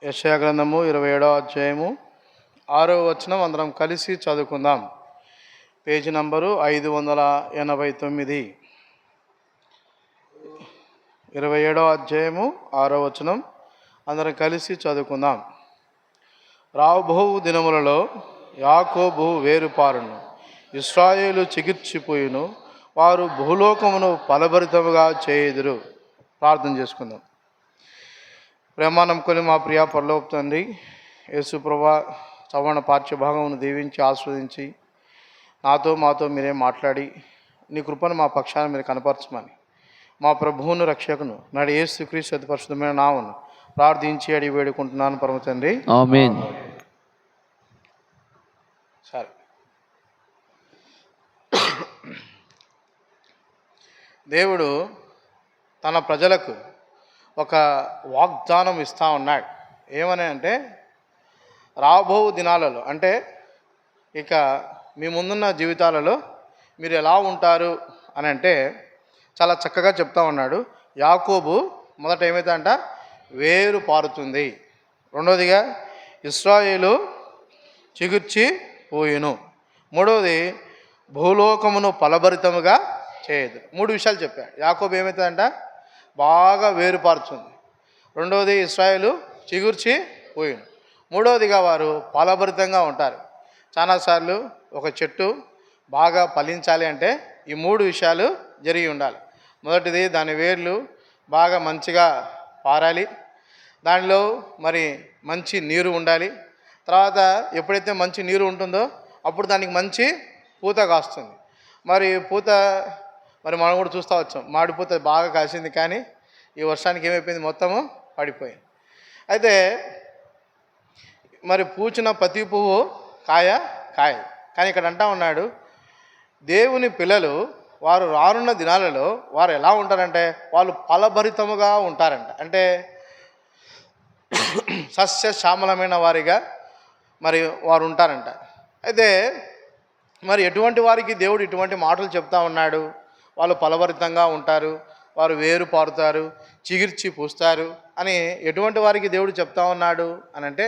యెషయా గ్రంథము 27వ అధ్యాయము 6వ వచనం అందరం కలిసి చదువుకుందాం. Page number 589. 27వ అధ్యాయము 6వ వచనం అందరం కలిసి చదువుకుందాం. రాబో దినములలో యాకోబు వేరుపారును, ఇశ్రాయేలు చిగిర్చిపోయిను, వారు భూలోకమును ఫలభరితముగా చేయుదురు. ప్రార్థన చేసుకుందాం. ప్రేమానముకొని మా ప్రియ పరలోక తండ్రి, యేసు ప్రభువా, చవణ పాఠ్యభాగమును దీవించి ఆస్వాదించి మాతో మీరే మాట్లాడి నీ కృపను మా పక్షాన మీరు కనపరచమని మా ప్రభువును రక్షకును నాడు యేసుక్రీస్తు అతి పరిశుద్ధమైన నామమున ప్రార్థించి అడిగి వేడుకుంటున్నాను పరమ తండ్రి, ఆమేన్. సరే, దేవుడు తన ప్రజలకు ఒక వాగ్దానం ఇస్తూ ఉన్నాడు. ఏమని అంటే, రాబో దినాలలో అంటే ఇక మీ ముందున్న జీవితాలలో మీరు ఎలా ఉంటారు అని అంటే చాలా చక్కగా చెప్తా ఉన్నాడు. యాకోబు మొదట ఏమైందంట, వేరు పారుతుంది. రెండవదిగా ఇశ్రాయేలు చిగుర్చి పోయిను. మూడవది భూలోకమును ఫలభరితముగా చేయదు. 3 విషయాలు చెప్పాడు. యాకోబు ఏమవుతుందంట, బాగా వేరుపారుతుంది. రెండవది ఇశ్రాయేలు చిగుర్చి పోయిను. మూడవదిగా వారు ఫలభరితంగా ఉంటారు. చాలాసార్లు ఒక చెట్టు బాగా ఫలించాలి అంటే ఈ 3 విషయాలు జరిగి ఉండాలి. మొదటిది, దాని వేర్లు బాగా మంచిగా పారాలి, దానిలో మరి మంచి నీరు ఉండాలి. తర్వాత ఎప్పుడైతే మంచి నీరు ఉంటుందో అప్పుడు దానికి మంచి పూత కాస్తుంది. మరి పూత మనం కూడా చూస్తూ వచ్చాం, మాడిపూత బాగా కాసింది, కానీ ఈ వర్షానికి ఏమైపోయింది, మొత్తము పడిపోయింది. అయితే మరి పూచిన ప్రతి పువ్వు కాయ. కానీ ఇక్కడ అంటా ఉన్నాడు, దేవుని పిల్లలు వారు రానున్న దినాలలో వారు ఎలా ఉంటారంటే వాళ్ళు ఫలభరితముగా ఉంటారంట. అంటే సస్య శ్యామలమైన వారిగా మరి వారు ఉంటారంట. అయితే మరి ఎటువంటి వారికి దేవుడు ఇటువంటి మాటలు చెప్తా ఉన్నాడు? వాళ్ళు ఫలభరితంగా ఉంటారు, వారు వేరు పారుతారు, చిగిర్చి పూస్తారు అని ఎటువంటి వారికి దేవుడు చెప్తా ఉన్నాడు అని అంటే,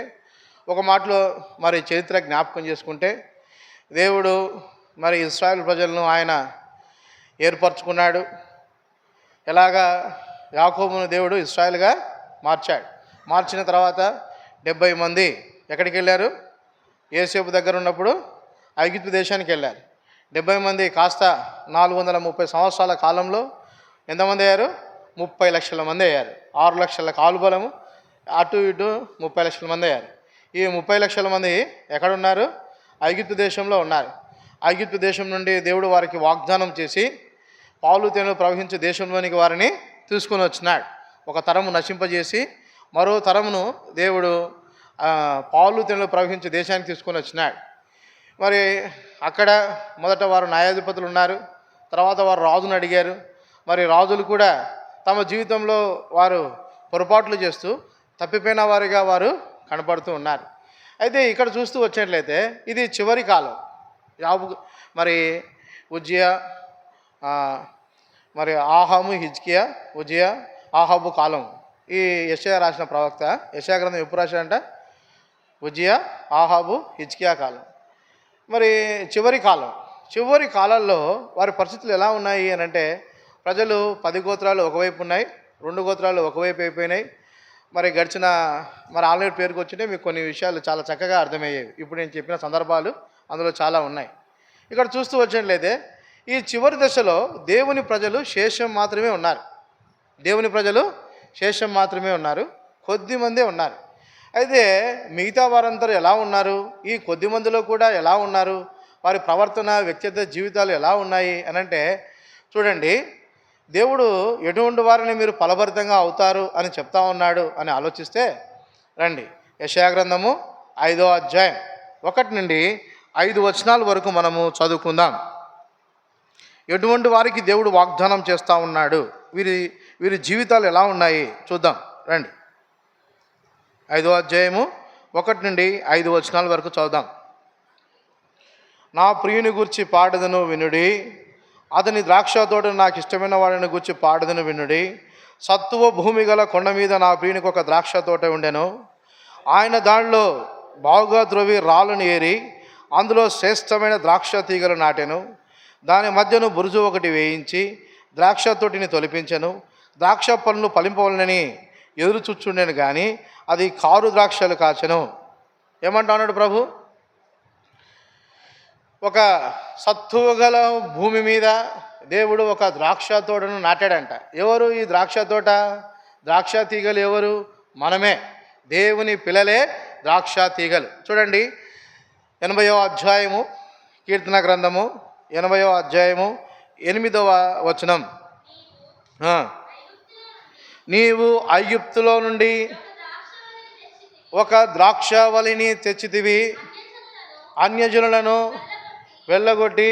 ఒక మాటలో మరి చరిత్ర జ్ఞాపకం చేసుకుంటే, దేవుడు మరి ఇశ్రాయేల్ ప్రజలను ఆయన ఏర్పరచుకున్నాడు. ఎలాగా యాకోబును దేవుడు ఇశ్రాయేల్గా మార్చాడు. మార్చిన తర్వాత 70 మంది ఎక్కడికి వెళ్ళారు? యోసేపు దగ్గర ఉన్నప్పుడు ఐగుప్తు దేశానికి వెళ్ళారు. 70 మంది కాస్త 430 సంవత్సరాల కాలంలో ఎంతమంది అయ్యారు? 30 లక్షల మంది అయ్యారు. 6 లక్షల కాలుబలము, అటు ఇటు 30 లక్షల మంది అయ్యారు. ఈ 30 లక్షల మంది ఎక్కడున్నారు? ఐగుప్తు దేశంలో ఉన్నారు. ఐగుప్తు దేశం నుండి దేవుడు వారికి వాగ్దానం చేసి పాలు తేనెలు ప్రవహించే దేశంలోనికి వారిని తీసుకొని వచ్చినాడు. ఒక తరము నశింపజేసి మరో తరమును దేవుడు పాలు తేనెలు ప్రవహించే దేశానికి తీసుకొని వచ్చినాడు. మరి అక్కడ మొదట వారు న్యాయాధిపతులు ఉన్నారు, తర్వాత వారు రాజును అడిగారు. మరి రాజులు కూడా తమ జీవితంలో వారు పొరపాట్లు చేస్తూ తప్పిపోయిన వారిగా వారు కనపడుతూ ఉన్నారు. అయితే ఇక్కడ చూస్తూ వచ్చినట్లయితే ఇది చివరి కాలం. మరి ఉజ్జియా, మరి ఆహాము, హిజ్కియా, ఉజ్జియా, ఆహాబు కాలం. ఈ యెషయా రాసిన ప్రవక్త యెషయా గ్రంథం ఎప్పుడు రాశాడంట? ఉజ్జియా, ఆహాబు, హిజ్కియా కాలం. మరి చివరి కాలాల్లో వారి పరిస్థితులు ఎలా ఉన్నాయి అని అంటే, ప్రజలు 10 గోత్రాలు ఒకవైపు ఉన్నాయి, 2 గోత్రాలు ఒకవైపు అయిపోయినాయి. మరి గడిచిన ఆల్రెడీ పేరుకు వచ్చింటే మీకు కొన్ని విషయాలు చాలా చక్కగా అర్థమయ్యేవి. ఇప్పుడు నేను చెప్పిన సందర్భాలు అందులో చాలా ఉన్నాయి. ఇక్కడ చూస్తూ వచ్చినట్లయితే ఈ చివరి దశలో దేవుని ప్రజలు శేషం మాత్రమే ఉన్నారు. కొద్ది మందే ఉన్నారు. అయితే మిగతా వారందరూ ఎలా ఉన్నారు? ఈ కొద్ది మందిలో కూడా ఎలా ఉన్నారు? వారి ప్రవర్తన, వ్యక్తిగత జీవితాలు ఎలా ఉన్నాయి అని అంటే, చూడండి, దేవుడు ఎటువంటి వారిని మీరు ఫలభరితంగా అవుతారు అని చెప్తా ఉన్నాడు అని ఆలోచిస్తే రండి, యెషయా గ్రంథము 5వ అధ్యాయం 1 నుండి 5 వచనాల వరకు మనము చదువుకుందాం. ఎటువంటి వారికి దేవుడు వాగ్దానం చేస్తూ ఉన్నాడు, వీరి జీవితాలు ఎలా ఉన్నాయి చూద్దాం రండి. 5వ అధ్యాయము 1 నుండి 5 వచనాల వరకు చదువుదాం. నా ప్రియుని గూర్చి పాడదను వినుడి, అతని ద్రాక్ష తోటను నాకు ఇష్టమైన వాడిని గూర్చి పాడదను వినుడి. సత్తువ భూమి గల కొండ మీద నా ప్రియునికి ఒక ద్రాక్ష తోట ఉండెను. ఆయన దానిలో బాగుగా త్రవ్వి రాళ్ళను ఏరి అందులో శ్రేష్టమైన ద్రాక్ష తీగలు నాటెను. దాని మధ్యను బురుజు ఒకటి వేయించి ద్రాక్ష తొట్టిని తొలిపించెను. ద్రాక్ష పళ్ళు ఫలింపవలనని ఎదురు చూచుండెను, కానీ అది కారు ద్రాక్షలు కాచెను. ఏమంటా ఉన్నాడు ప్రభు? ఒక సత్తువ గల భూమి మీద దేవుడు ఒక ద్రాక్ష తోటను నాటాడంట. ఎవరు ఈ ద్రాక్ష తోట? ద్రాక్ష తీగలు ఎవరు? మనమే, దేవుని పిల్లలే ద్రాక్ష తీగలు. చూడండి, 80వ అధ్యాయము కీర్తన గ్రంథము 80వ అధ్యాయము 8వ వచనం. నీవు ఐగుప్తులో నుండి ఒక ద్రాక్షవల్లిని తెచ్చితివి, అన్యజనులను వెళ్ళగొట్టి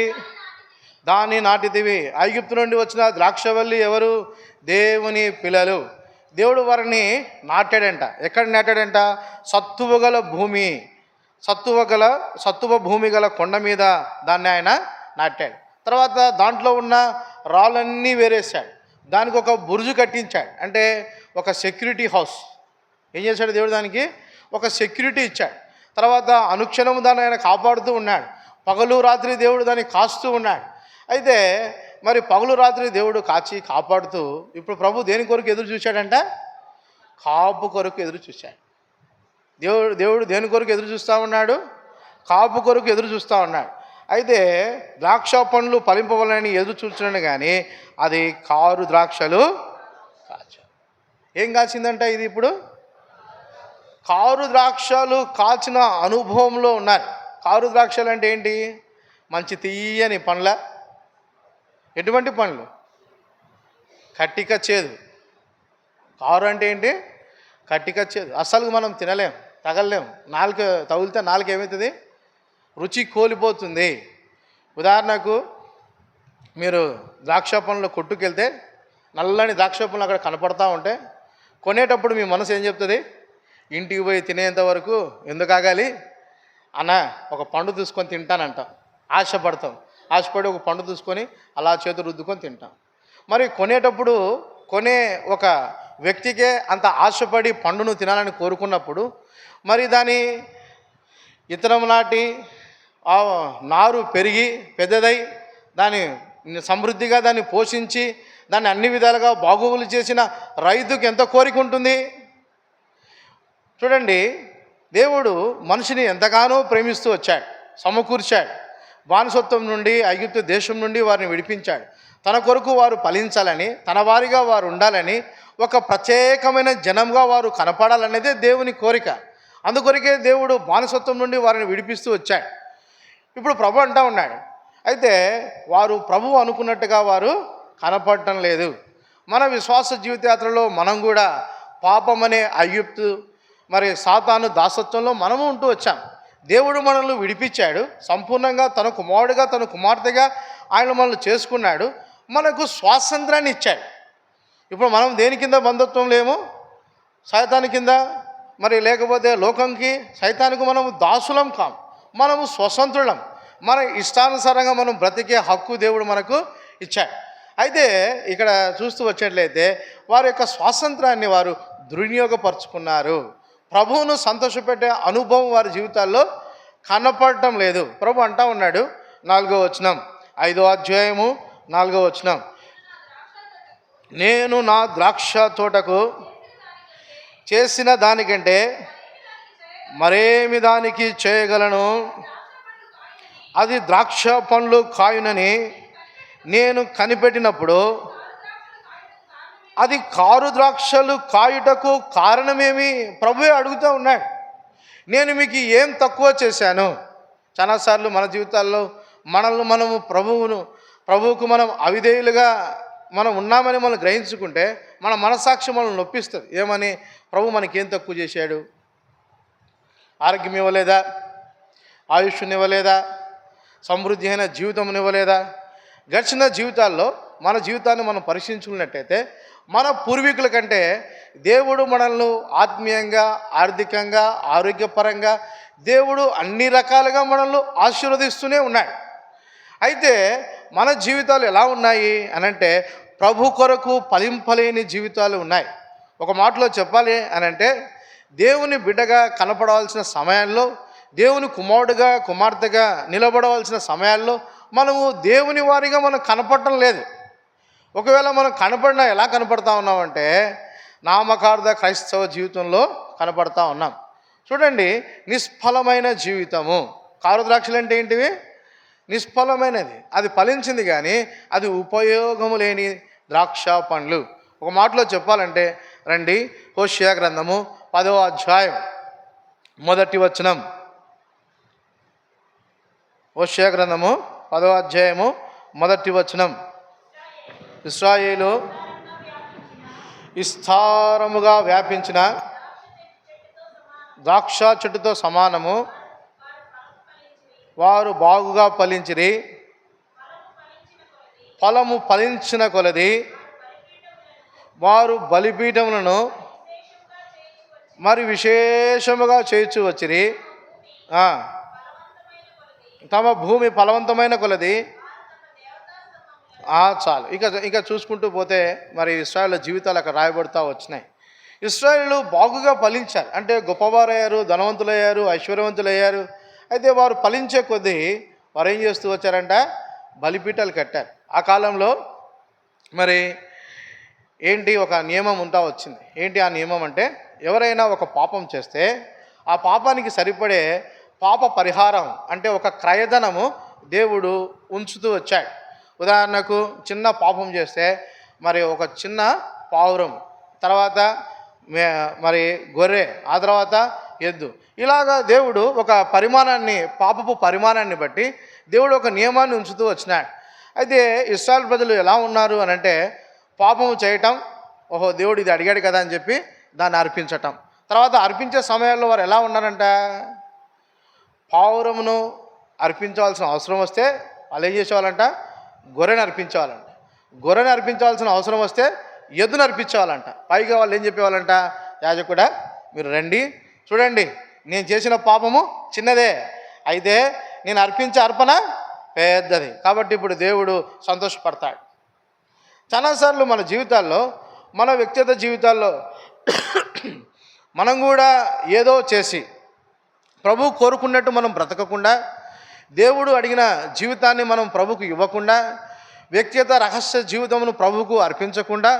దాన్ని నాటితివి. ఐగుప్తు నుండి వచ్చిన ద్రాక్షవల్లి ఎవరు? దేవుని పిల్లలు. దేవుడు వారిని నాటాడంట. ఎక్కడ నాటాడంట? సత్తువ భూమి, సత్తువ భూమి గల కొండ మీద దాన్ని ఆయన నాటాడు. తర్వాత దాంట్లో ఉన్న రాళ్ళన్నీ వేరేసాడు, దానికి ఒక బురుజు కట్టించాడు, అంటే ఒక సెక్యూరిటీ హౌస్. ఏం చేశాడు దేవుడు? దానికి ఒక సెక్యూరిటీ ఇచ్చాడు. తర్వాత అనుక్షణము దాన్ని ఆయన కాపాడుతూ ఉన్నాడు. పగలు రాత్రి దేవుడు దాన్ని కాస్తూ ఉన్నాడు. అయితే మరి పగలు రాత్రి దేవుడు కాచి కాపాడుతూ ఇప్పుడు ప్రభు దేని కొరకు ఎదురు చూశాడంట? కాపు కొరకు ఎదురు చూశాడు. దేవుడు దేని కొరకు ఎదురు చూస్తూ ఉన్నాడు? కాపు కొరకు ఎదురు చూస్తూ ఉన్నాడు. అయితే ద్రాక్ష పండ్లు ఫలింపవలని ఎదురు చూస్తున్నాడు, కానీ అది కారు ద్రాక్షలు కాచాడు. ఏం కాచిందంట? ఇది ఇప్పుడు కారు ద్రాక్షలు కాచిన అనుభవంలో ఉన్నారు. కారు ద్రాక్షలు అంటే ఏంటి? మంచి తీయని పండ్ల. ఎటువంటి పండ్లు? కట్టిక చేదు. కారు అంటే ఏంటి? కట్టిక చేదు. అసలు మనం తినలేం, తగలలేం. నాలుక తగిలితే నాలుక ఏమవుతుంది? రుచి కోల్పోతుంది. ఉదాహరణకు మీరు ద్రాక్ష పండ్ల కొట్టుకెళ్తే నల్లని ద్రాక్ష పండ్లు అక్కడ కనపడతా ఉంటే కొనేటప్పుడు మీ మనసు ఏం చెప్తుంది? ఇంటికి పోయి తినేంత వరకు ఎందుకు ఆగాలి అన్న, ఒక పండు తీసుకొని తింటానంటాం. ఆశపడతాం. ఆశపడి ఒక పండు తీసుకొని అలా చేతులు రుద్దుకొని తింటాం. మరి కొనేటప్పుడు కొనే ఒక వ్యక్తికే అంత ఆశపడి పండును తినాలని కోరుకున్నప్పుడు మరి దాని ఇతరం నాటి ఆ నారు పెరిగి పెద్దదై దాన్ని సమృద్ధిగా దాన్ని పోషించి దాన్ని అన్ని విధాలుగా బాగోగులు చేసిన రైతుకి ఎంత కోరిక ఉంటుంది? చూడండి, దేవుడు మనిషిని ఎంతగానో ప్రేమిస్తూ వచ్చాడు, సమకూర్చాడు. బానిసత్వం నుండి, ఐగుప్తు దేశం నుండి వారిని విడిపించాడు. తన కొరకు వారు ఫలించాలని, తన వారిగా వారు ఉండాలని, ఒక ప్రత్యేకమైన జనంగా వారు కనపడాలనేదే దేవుని కోరిక. అందుకొరికే దేవుడు బానిసత్వం నుండి వారిని విడిపిస్తూ వచ్చాడు. ఇప్పుడు ప్రభు అంటా ఉన్నాడు, అయితే వారు ప్రభు అనుకున్నట్టుగా వారు కనపడటం లేదు. మన విశ్వాస జీవితయాత్రలో మనం కూడా పాపం అనే ఐగుప్తు మరి సాతాను దాసత్వంలో మనము ఉంటూ వచ్చాం. దేవుడు మనల్ని విడిపించాడు. సంపూర్ణంగా తన కుమారుడిగా, తన కుమార్తెగా ఆయన మనల్ని చేసుకున్నాడు. మనకు స్వాతంత్రాన్ని ఇచ్చాడు. ఇప్పుడు మనం దేని కింద బంధుత్వం లేము? సైతాను కింద. మరి లేకపోతే లోకంకి, సైతానికి మనము దాసులం కాం, మనము స్వతంత్రులం. మన ఇష్టానుసారంగా మనం బ్రతికే హక్కు దేవుడు మనకు ఇచ్చాడు. అయితే ఇక్కడ చూస్తూ వచ్చినట్లయితే వారి యొక్క స్వాతంత్రాన్ని వారు దుర్వినియోగపరుచుకున్నారు. ప్రభువును సంతోషపెట్టే అనుభవం వారి జీవితాల్లో కనపడటం లేదు. ప్రభు అంటా ఉన్నాడు, 4వ వచనం, 5వ అధ్యాయము 4వ వచనం, నేను నా ద్రాక్ష తోటకు చేసిన దానికంటే మరేమి దానికి చేయగలను? అది ద్రాక్ష పండ్లు కాయునని నేను కనిపెట్టినప్పుడు అది కారు ద్రాక్షలు కాయుటకు కారణమేమి? ప్రభువే అడుగుతూ ఉన్నాడు. నేను మీకు ఏం తక్కువ చేశాను? చాలాసార్లు మన జీవితాల్లో మనము ప్రభువుకు మనం అవిధేయులుగా మనం ఉన్నామని మనం గ్రహించుకుంటే మన మనసాక్షి మనల్ని నొప్పిస్తుంది. ఏమని? ప్రభు మనకేం తక్కువ చేశాడు? ఆరోగ్యం ఇవ్వలేదా? ఆయుష్ని ఇవ్వలేదా? సమృద్ధి అయిన జీవితం ఇవ్వలేదా? గడిచిన జీవితాల్లో మన జీవితాన్ని మనం పరిశీలించుకున్నట్టయితే మన పూర్వీకుల కంటే దేవుడు మనల్ని ఆత్మీయంగా, ఆర్థికంగా, ఆరోగ్యపరంగా దేవుడు అన్ని రకాలుగా మనల్ని ఆశీర్వదిస్తూనే ఉన్నాడు. అయితే మన జీవితాలు ఎలా ఉన్నాయి అనంటే ప్రభు కొరకు ఫలింపలేని జీవితాలు ఉన్నాయి. ఒక మాటలో చెప్పాలి అనంటే దేవుని బిడ్డగా కనపడవలసిన సమయాల్లో, దేవుని కుమారుడుగా కుమార్తెగా నిలబడవలసిన సమయాల్లో మనము దేవుని వారిగా మనం కనపడటం లేదు. ఒకవేళ మనం కనపడినా ఎలా కనపడతా ఉన్నామంటే నామకార్థ క్రైస్తవ జీవితంలో కనపడతా ఉన్నాం. చూడండి, నిష్ఫలమైన జీవితము. కారుద్రాక్షలు అంటే ఏంటివి? నిష్ఫలమైనది. అది ఫలించింది కానీ అది ఉపయోగము లేని ద్రాక్ష పండ్లు. ఒక మాటలో చెప్పాలంటే రండి, హోషేయ గ్రంథము 10వ అధ్యాయం 1వ వచనం. హోషేయ గ్రంథము 10వ అధ్యాయము 1వ వచనం. ఇశ్రాయేలు విస్తారముగా వ్యాపించిన ద్రాక్ష చెట్టుతో సమానము, వారు బాగుగా ఫలించిరి, ఫలము ఫలించిన కొలది వారు బలిపీఠములను మరి విశేషముగా చేర్చు వచ్చిరి. తమ భూమి ఫలవంతమైన కొలది. చాలు. ఇక చూసుకుంటూ పోతే మరి ఇశ్రాయేలు జీవితాలు అక్కడ రాయబడుతూ వచ్చినాయి. ఇశ్రాయేలు బాగుగా ఫలించారు, అంటే గొప్పవారయ్యారు, ధనవంతులయ్యారు, ఐశ్వర్యవంతులయ్యారు. అయితే వారు ఫలించే కొద్దీ వారు ఏం చేస్తూ వచ్చారంట? బలిపీఠాలు కట్టారు. ఆ కాలంలో మరి ఏంటి, ఒక నియమం ఉంటా వచ్చింది. ఏంటి ఆ నియమం అంటే, ఎవరైనా ఒక పాపం చేస్తే ఆ పాపానికి సరిపడే పాప పరిహారం అంటే ఒక క్రయధనము దేవుడు ఉంచుతూ వచ్చాడు. ఉదాహరణకు చిన్న పాపం చేస్తే మరి ఒక చిన్న పావురం, తర్వాత మరి గొర్రె, ఆ తర్వాత ఎద్దు, ఇలాగా దేవుడు ఒక పరిమాణాన్ని, పాపపు పరిమాణాన్ని బట్టి దేవుడు ఒక నియమాన్ని ఉంచుతూ వచ్చినాడు. అయితే ఇశ్రాయేలు ప్రజలు ఎలా ఉన్నారు అని అంటే, పాపము చేయటం, ఓహో దేవుడు ఇది అడిగాడు కదా అని చెప్పి దాన్ని అర్పించటం. తర్వాత అర్పించే సమయాల్లో వారు ఎలా ఉన్నారంట? పావురమును అర్పించవలసిన అవసరం వస్తే వాళ్ళు ఏం చేసేవాళ్ళంట? గొర్రెని అర్పించేవాళ్ళంట. గొర్రెని అర్పించవలసిన అవసరం వస్తే ఎద్దును అర్పించేవాళ్ళంట. పైగా వాళ్ళు ఏం చెప్పేవాళ్ళంట? యాజకుడా, మీరు రండి, చూడండి, నేను చేసిన పాపము చిన్నదే, అయితే నేను అర్పించే అర్పణ పెద్దది, కాబట్టి ఇప్పుడు దేవుడు సంతోషపడతాడు. చాలాసార్లు మన జీవితాల్లో, మన వ్యక్తిగత జీవితాల్లో మనం కూడా ఏదో చేసి ప్రభు కోరుకున్నట్టు మనం బ్రతకకుండా, దేవుడు అడిగిన జీవితాన్ని మనం ప్రభుకు ఇవ్వకుండా, వ్యక్తిగత రహస్య జీవితమును ప్రభుకు అర్పించకుండా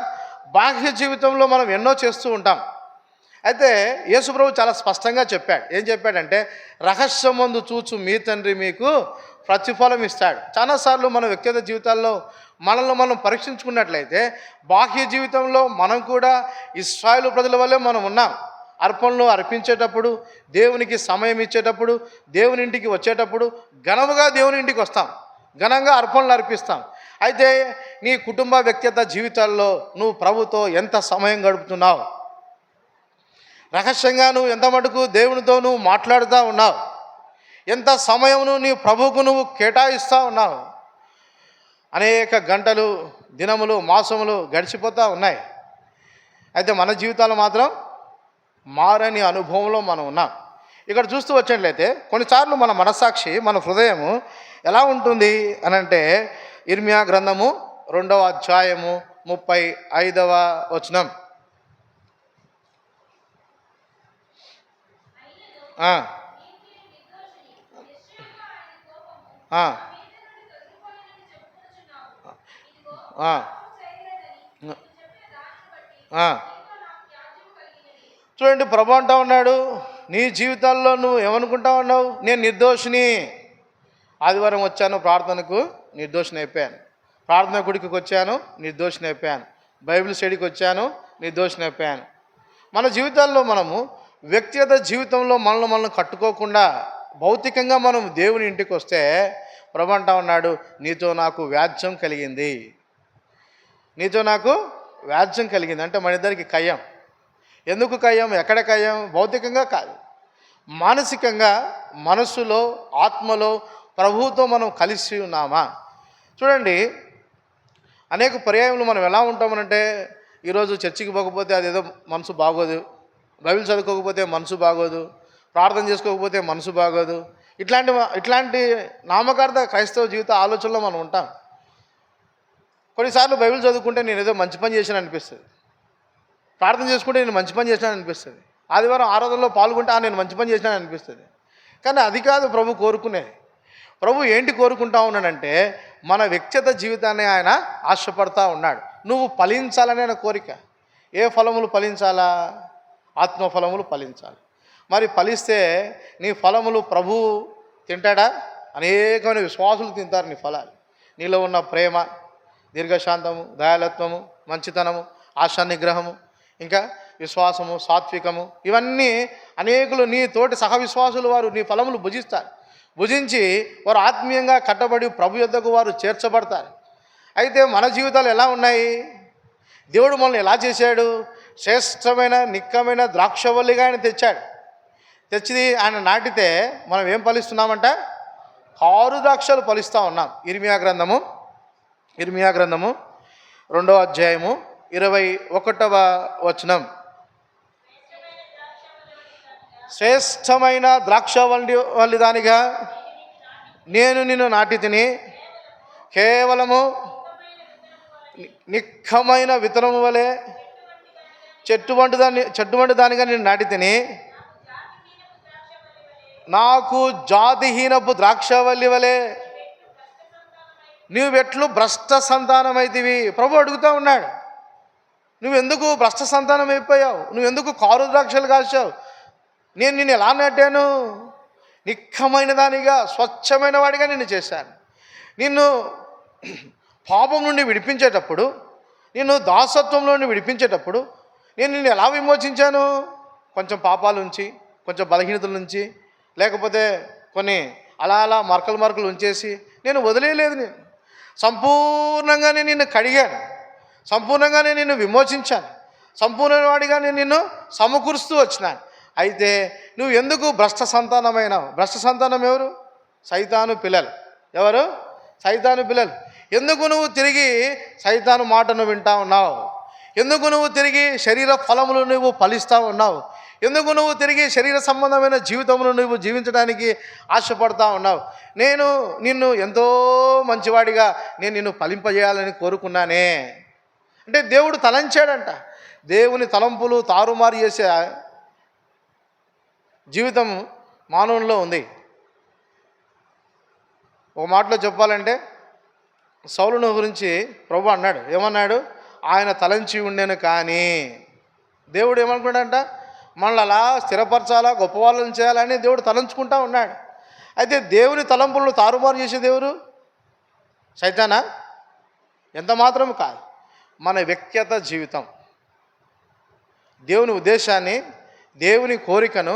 బాహ్య జీవితంలో మనం ఎన్నో చేస్తూ ఉంటాం. అయితే యేసు ప్రభు చాలా స్పష్టంగా చెప్పాడు. ఏం చెప్పాడంటే, రహస్యమందు చూచు మీ తండ్రి మీకు ప్రతిఫలం ఇస్తాడు. చాలాసార్లు మన వ్యక్తిగత జీవితాల్లో మనల్ని మనం పరీక్షించుకున్నట్లయితే బాహ్య జీవితంలో మనం కూడా ఇశ్రాయేలు ప్రజల వల్లే మనం ఉన్నాం. అర్పణలు అర్పించేటప్పుడు, దేవునికి సమయం ఇచ్చేటప్పుడు, దేవుని ఇంటికి వచ్చేటప్పుడు ఘనముగా దేవుని ఇంటికి వస్తాం, ఘనంగా అర్పణలు అర్పిస్తాం. అయితే నీ కుటుంబ వ్యక్తిగత జీవితాల్లో నువ్వు ప్రభుతో ఎంత సమయం గడుపుతున్నావు? రహస్యంగా నువ్వు ఎంత మటుకు దేవునితో నువ్వు మాట్లాడుతూ ఉన్నావు? ఎంత సమయమును నీ ప్రభువుకు నువ్వు కేటాయిస్తూ ఉన్నావు? అనేక గంటలు, దినములు, మాసములు గడిచిపోతూ ఉన్నాయి. అయితే మన జీవితాలు మాత్రం మారని అనుభవంలో మనం ఉన్నాం. ఇక్కడ చూస్తూ వచ్చినట్లయితే కొన్నిసార్లు మన మనస్సాక్షి, మన హృదయము ఎలా ఉంటుంది అనంటే, ఇర్మియా గ్రంథము 2వ అధ్యాయము 35వ వచనం. చూడండి, ప్రభు అంటా ఉన్నాడు, నీ జీవితాల్లో నువ్వు ఏమనుకుంటా ఉన్నావు? నేను నిర్దోషిని. ఆదివారం వచ్చాను ప్రార్థనకు, నిర్దోషిని అయిపోయాను. ప్రార్థన గుడికి వచ్చాను, నిర్దోషిని అయిపోయాను. బైబిల్ స్టడీకి వచ్చాను, నిర్దోషిని అయిపోయాను. మన జీవితాల్లో మనము వ్యక్తిగత జీవితంలో మనల్ని కట్టుకోకుండా భౌతికంగా మనం దేవుని ఇంటికి వస్తే ప్రభు అంటా ఉన్నాడు, నీతో నాకు వ్యాజ్యం కలిగింది, నీతో నాకు వ్యాజ్యం కలిగింది. అంటే మన ఇద్దరికి కయ్యం. ఎందుకు కయ్యం? ఎక్కడ కయ్యం? భౌతికంగా కాదు, మానసికంగా, మనస్సులో, ఆత్మలో ప్రభువుతో మనం కలిసి ఉన్నామా? చూడండి, అనేక పర్యాయములు మనం ఎలా ఉంటామనంటే, ఈరోజు చర్చికి పోకపోతే అదేదో మనసు బాగోదు, బైబిల్ చదువుకోకపోతే మనసు బాగోదు, ప్రార్థన చేసుకోకపోతే మనసు బాగోదు, ఇట్లాంటి నామకార్థ క్రైస్తవ జీవిత ఆలోచనలో మనం ఉంటాం. కొన్నిసార్లు బైబిల్ చదువుకుంటే నేను ఏదో మంచి పని చేశాను అనిపిస్తుంది, ప్రార్థన చేసుకుంటే నేను మంచి పని చేశాను అనిపిస్తుంది. ఆదివారం ఆరాధనలో పాల్గొంటే నేను మంచి పని చేసినా అనిపిస్తుంది. కానీ అది కాదు ప్రభు కోరుకునేది. ప్రభు ఏంటి కోరుకుంటా ఉన్నాడంటే మన వ్యక్తిగత జీవితాన్ని ఆయన ఆశపడతా ఉన్నాడు. నువ్వు ఫలించాలనే ఆయన కోరిక. ఏ ఫలములు ఫలించాలా? ఆత్మఫలములు ఫలించాలి. మరి ఫలిస్తే నీ ఫలములు ప్రభు తింటాడా? అనేకమైన విశ్వాసులు తింటారు నీ ఫలాలు. నీలో ఉన్న ప్రేమ, దీర్ఘశాంతము, దయాలత్వము, మంచితనము, ఆశా నిగ్రహము, ఇంకా విశ్వాసము, సాత్వికము, ఇవన్నీ అనేకులు నీ తోటి సహవిశ్వాసులు వారు నీ ఫలములు భుజిస్తారు. భుజించి వారు ఆత్మీయంగా కట్టబడి ప్రభు యొద్దకు వారు చేర్చబడతారు. అయితే మన జీవితాలు ఎలా ఉన్నాయి? దేవుడు మనల్ని ఎలా చేశాడు? శ్రేష్టమైన నిక్కమైన ద్రాక్షవల్లిగా ఆయన తెచ్చాడు. తెచ్చి ఆయన నాటితే మనం ఏం ఫలిస్తున్నామంట? కారు ద్రాక్షలు ఫలిస్తూ ఉన్నాం. ఇర్మియా గ్రంథము 2వ అధ్యాయము 21వ వచనం. శ్రేష్టమైన ద్రాక్షవల్లి దానిగా నేను నిన్ను నాటి తిని, కేవలము నిక్కమైన విత్తనము వలె చెట్టు వంటి దానిగా నేను నాటి తిని, నాకు జాతిహీనపు ద్రాక్షవల్లి వలె నువ్వెట్లు భ్రష్ట సంతానమైతివి. ప్రభు అడుగుతూ ఉన్నాడు, నువ్వెందుకు భ్రష్ట సంతానం అయిపోయావు? నువ్వెందుకు కారు ద్రాక్షలు కాల్చావు? నేను నిన్ను ఎలా నాటాను? నిక్కమైన దానిగా, స్వచ్ఛమైన వాడిగా నిన్ను చేశాను. నిన్ను పాపం నుండి విడిపించేటప్పుడు, నిన్ను దాసత్వం నుండి విడిపించేటప్పుడు నేను నిన్ను ఎలా విమోచించాను? కొంచెం పాపాల నుంచి, కొంచెం బలహీనతల నుంచి, లేకపోతే కొన్ని అలా మరకలు ఉంచేసి నేను వదిలేయలేదు. నేను సంపూర్ణంగా నేను నిన్ను కడిగాను, సంపూర్ణంగా నేను నిన్ను విమోచించాను, సంపూర్ణ వాడిగా నేను నిన్ను సమకూరుస్తూ వచ్చినాను. అయితే నువ్వు ఎందుకు భ్రష్ట సంతానమైనావు? భ్రష్ట సంతానం ఎవరు? సైతాను పిల్లలు. ఎవరు? సైతాను పిల్లలు. ఎందుకు నువ్వు తిరిగి సైతాను మాటను వింటా ఉన్నావు? ఎందుకు నువ్వు తిరిగి శరీర ఫలములు నువ్వు ఫలిస్తూ ఉన్నావు? ఎందుకు నువ్వు తిరిగి శరీర సంబంధమైన జీవితంలో నువ్వు జీవించడానికి ఆశపడతా ఉన్నావు? నేను నిన్ను ఎంతో మంచివాడిగా నేను నిన్ను ఫలింపజేయాలని కోరుకున్నానే అంటే దేవుడు తలంచాడంట. దేవుని తలంపులు తారుమారు చేసే జీవితం మానవుల్లో ఉంది. ఒక మాటలో చెప్పాలంటే సౌలును గురించి ప్రభు అన్నాడు, ఏమన్నాడు? ఆయన తలంచి ఉండేను. కానీ దేవుడు ఏమనుకున్నాడంట? మనల్ని అలా స్థిరపరచాలా, గొప్ప వాళ్ళని చేయాలని దేవుడు తలంచుకుంటా ఉన్నాడు. అయితే దేవుని తలంపులను తారుమారు చేసేది ఎవరు? సైతానా? ఎంత మాత్రం కాదు. మన వ్యక్తిగత జీవితం, దేవుని ఉద్దేశాన్ని, దేవుని కోరికను,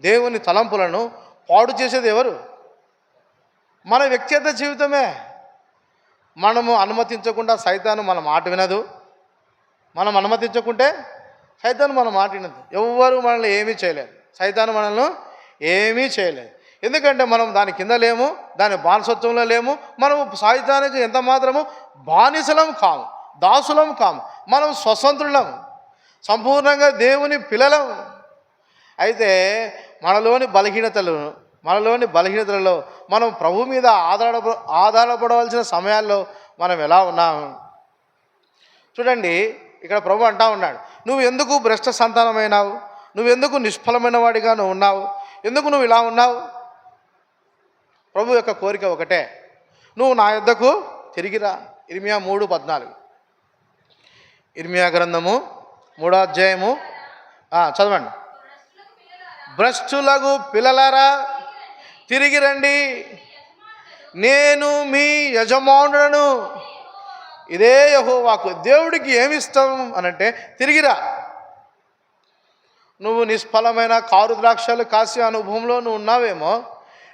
దేవుని తలంపులను పాడు చేసేది ఎవరు? మన వ్యక్తిగత జీవితమే. మనము అనుమతించకుండా సైతాను మన మాట వినదు. మనం అనుమతించకుంటే సైతాను మన మాట వినదు. ఎవ్వరు మనల్ని ఏమీ చేయలేరు. సైతాను మనల్ని ఏమీ చేయలేదు. ఎందుకంటే మనం దాని కింద లేము, దాని బానిసత్వంలో లేము. మనము సైతానికి ఎంత మాత్రము బానిసలం కాము, దాసులం కాము. మనం స్వతంత్రులం, సంపూర్ణంగా దేవుని పిల్లలం. అయితే మనలోని బలహీనతలలో మనం ప్రభు మీద ఆధారపడవలసిన సమయాల్లో మనం ఎలా ఉన్నాము? చూడండి, ఇక్కడ ప్రభు అంటా ఉన్నాడు, నువ్వు ఎందుకు భ్రష్ట సంతానమైనావు? నువ్వెందుకు నిష్ఫలమైన వాడిగా నువ్వు ఉన్నావు? ఎందుకు నువ్వు ఇలా ఉన్నావు? ప్రభు యొక్క కోరిక ఒకటే, నువ్వు నా యొద్దకు తిరిగిరా. ఇర్మియా 3:14. ఇర్మియా గ్రంథము 3వ అధ్యాయము చదవండి. భ్రష్టులకు పిల్లలారా తిరిగి రండి, నేను మీ యజమానుడను. ఇదే యెహోవాకు. దేవుడికి ఏమిష్టం అనంటే తిరిగిరా. నువ్వు నిష్ఫలమైన కారు ద్రాక్షలు కాసే అనుభవంలో నువ్వు ఉన్నావేమో,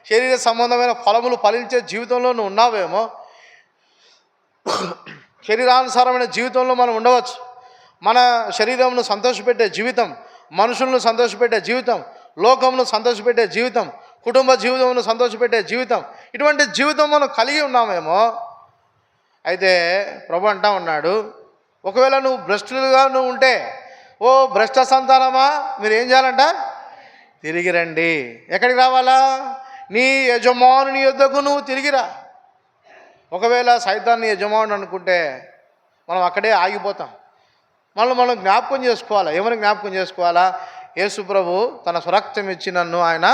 శరీర సంబంధమైన ఫలములు ఫలించే జీవితంలో నువ్వు ఉన్నావేమో, శరీరానుసారమైన జీవితంలో మనం ఉండవచ్చు. మన శరీరంను సంతోషపెట్టే జీవితం, మనుషులను సంతోషపెట్టే జీవితం, లోకమును సంతోషపెట్టే జీవితం, కుటుంబ జీవితంను సంతోషపెట్టే జీవితం, ఇటువంటి జీవితం మనం కలిగి ఉన్నామేమో. అయితే ప్రభు అంటా ఉన్నాడు, ఒకవేళ నువ్వు భ్రష్టులుగా నువ్వు ఉంటే, ఓ భ్రష్ట సంతానమా, మీరు ఏం చేయాలంట? తిరిగి రండి. ఎక్కడికి రావాలా? నీ యజమానుని యొద్దకు నువ్వు తిరిగిరా. ఒకవేళ సైతాన్ని యజమానుడు అనుకుంటే మనం అక్కడే ఆగిపోతాం. మనం జ్ఞాపకం చేసుకోవాలా. ఏమని జ్ఞాపకం చేసుకోవాలా? యేసు ప్రభు తన స్వరక్తం ఇచ్చి నన్ను ఆయన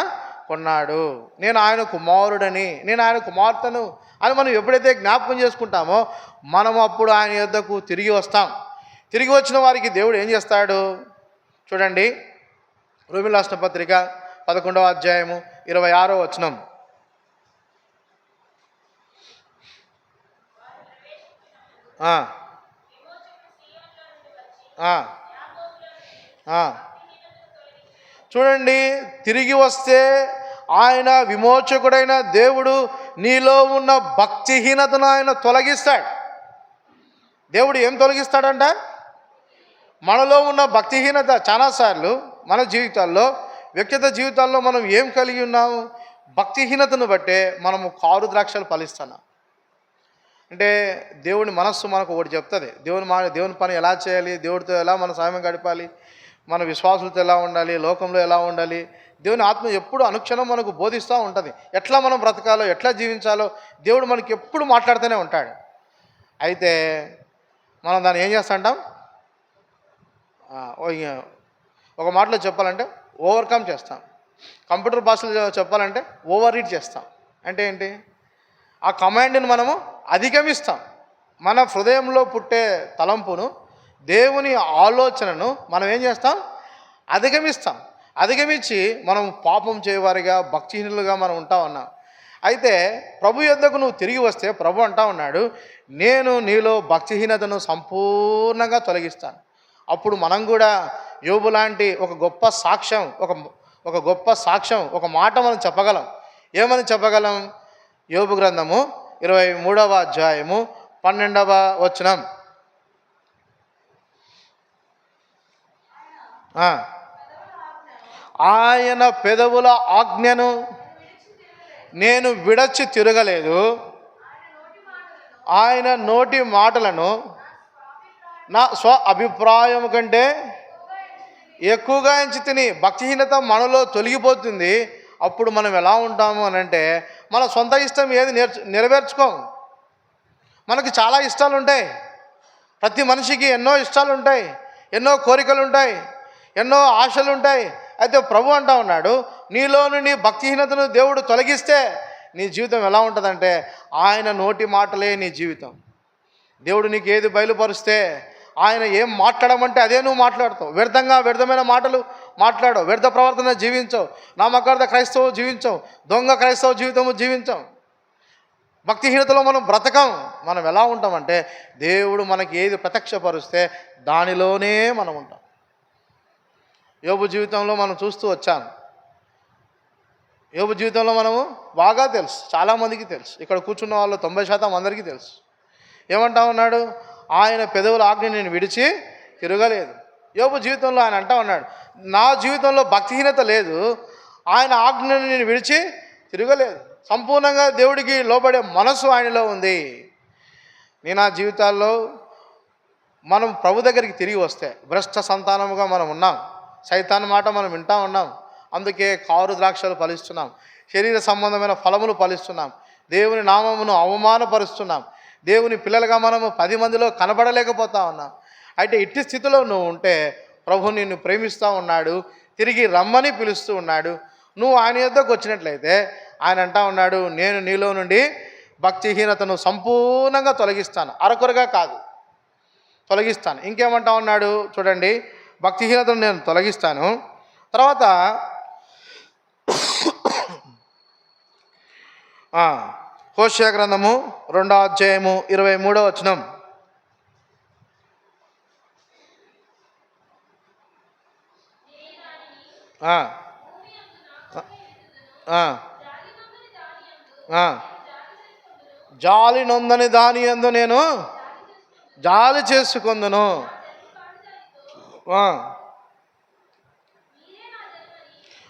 కొన్నాడు, నేను ఆయన కుమారుడని, నేను ఆయన కుమార్తెను అని మనం ఎప్పుడైతే జ్ఞాపకం చేసుకుంటామో మనం అప్పుడు ఆయన యొద్దకు తిరిగి వస్తాం. తిరిగి వచ్చిన వారికి దేవుడు ఏం చేస్తాడు చూడండి. రోమీయులకు రాసిన పత్రిక 11వ అధ్యాయము 26వ వచనం. చూడండి, తిరిగి వస్తే ఆయన విమోచకుడైన దేవుడు నీలో ఉన్న భక్తిహీనతను ఆయన తొలగిస్తాడు. దేవుడు ఏం తొలగిస్తాడంట? మనలో ఉన్న భక్తిహీనత. చాలాసార్లు మన జీవితాల్లో, వ్యక్తిగత జీవితాల్లో మనం ఏం కలిగి ఉన్నాము? భక్తిహీనతను బట్టే మనము కారు ద్రాక్షలు ఫలిస్తున్నాం. అంటే దేవుని మనస్సు మనకు ఒకటి చెప్తుంది. దేవుని పని ఎలా చేయాలి, దేవుడితో ఎలా మన సమయం గడపాలి, మన విశ్వాసులతో ఎలా ఉండాలి, లోకంలో ఎలా ఉండాలి, దేవుని ఆత్మ ఎప్పుడు అనుక్షణం మనకు బోధిస్తూ ఉంటుంది. ఎట్లా మనం బ్రతకాలో, ఎట్లా జీవించాలో దేవుడు మనకి ఎప్పుడు మాట్లాడుతూనే ఉంటాడు. అయితే మనం దాన్ని ఏం చేస్తాంటాం? ఒక మాటలో చెప్పాలంటే ఓవర్కమ్ చేస్తాం. కంప్యూటర్ భాషలో చెప్పాలంటే ఓవర్ రీడ్ చేస్తాం. అంటే ఏంటి? ఆ కమాండ్ని మనము అధిగమిస్తాం. మన హృదయంలో పుట్టే తలంపును, దేవుని ఆలోచనను మనం ఏం చేస్తాం? అధిగమిస్తాం. అధిగమించి మనం పాపం చేయవారిగా, భక్తిహీనులుగా మనం ఉంటా ఉన్నాం. అయితే ప్రభు యొద్దకు నువ్వు తిరిగి వస్తే ప్రభు అంటా ఉన్నాడు, నేను నీలో భక్తిహీనతను సంపూర్ణంగా తొలగిస్తాను. అప్పుడు మనం కూడా యోబు లాంటి ఒక గొప్ప సాక్ష్యం, ఒక మాట మనం చెప్పగలం. ఏమని చెప్పగలం? యోబు గ్రంథము 23వ అధ్యాయము 12వ వచనం. ఆయన పెదవుల ఆజ్ఞను నేను విడచి తిరగలేదు, ఆయన నోటి మాటలను నా స్వ అభిప్రాయం కంటే ఎక్కువగా ఎంచి తిని. భక్తిహీనత మనలో తొలగిపోతుంది. అప్పుడు మనం ఎలా ఉంటాము అని అంటే, మన సొంత ఇష్టం ఏది నెరవేర్చుకోము. మనకి చాలా ఇష్టాలు ఉంటాయి. ప్రతి మనిషికి ఎన్నో ఇష్టాలు ఉంటాయి, ఎన్నో కోరికలు ఉంటాయి, ఎన్నో ఆశలు ఉంటాయి. అయితే ప్రభు అంటా ఉన్నాడు, నీలో నుండి భక్తిహీనతను దేవుడు తొలగిస్తే నీ జీవితం ఎలా ఉంటుందంటే, ఆయన నోటి మాటలే నీ జీవితం. దేవుడు నీకు ఏది బయలుపరిస్తే, ఆయన ఏం మాట్లాడమంటే అదే నువ్వు మాట్లాడతావు. వ్యర్థమైన మాటలు మాట్లాడవు, వ్యర్థ ప్రవర్తన జీవించవు, నామకార్థ క్రైస్తవ జీవించవు, దొంగ క్రైస్తవ జీవితము జీవించం. భక్తిహీనతలో మనం బ్రతకం. మనం ఎలా ఉంటామంటే, దేవుడు మనకి ఏది ప్రత్యక్షపరుస్తే దానిలోనే మనం ఉంటాం. యోబు జీవితంలో మనం చూస్తూ వచ్చాం. యోబు జీవితంలో మనము బాగా తెలుసు, చాలామందికి తెలుసు. ఇక్కడ కూర్చున్న వాళ్ళు 90% అందరికీ తెలుసు. ఏమంటా ఉన్నాడు? ఆయన పెదవుల ఆజ్ఞ నేను విడిచి తిరగలేదు. యోబు జీవితంలో ఆయన అంటా ఉన్నాడు, నా జీవితంలో భక్తిహీనత లేదు, ఆయన ఆజ్ఞను నేను విడిచి తిరగలేదు. సంపూర్ణంగా దేవుడికి లోబడే మనసు ఆయనలో ఉంది. నేను ఆ జీవితాల్లో మనం ప్రభు దగ్గరికి తిరిగి వస్తే, భ్రష్ట సంతానముగా మనం ఉన్నాం, సైతాన్ మాట మనం వింటా ఉన్నాం, అందుకే కారు ద్రాక్షలు ఫలిస్తున్నాం, శరీర సంబంధమైన ఫలములు ఫలిస్తున్నాం, దేవుని నామమును అవమానపరుస్తున్నాం, దేవుని పిల్లలుగా మనము 10 మందిలో కనబడలేకపోతా ఉన్నాం. అయితే ఇట్టి స్థితిలో నువ్వు ఉంటే ప్రభు నిన్ను ప్రేమిస్తూ ఉన్నాడు, తిరిగి రమ్మని పిలుస్తూ ఉన్నాడు. నువ్వు ఆయన యొద్దకు వచ్చినట్లయితే ఆయన అంటా ఉన్నాడు, నేను నీలో నుండి భక్తిహీనతను సంపూర్ణంగా తొలగిస్తాను, అరకొరగా కాదు, తొలగిస్తాను. ఇంకేమంటా ఉన్నాడు చూడండి, భక్తిహీనతను నేను తొలగిస్తాను. తర్వాత హోషేయ గ్రంథము 2వ అధ్యాయము 23వ వచనం. జాలి నొందని దాని యందు నేను జాలి చేసుకొందును.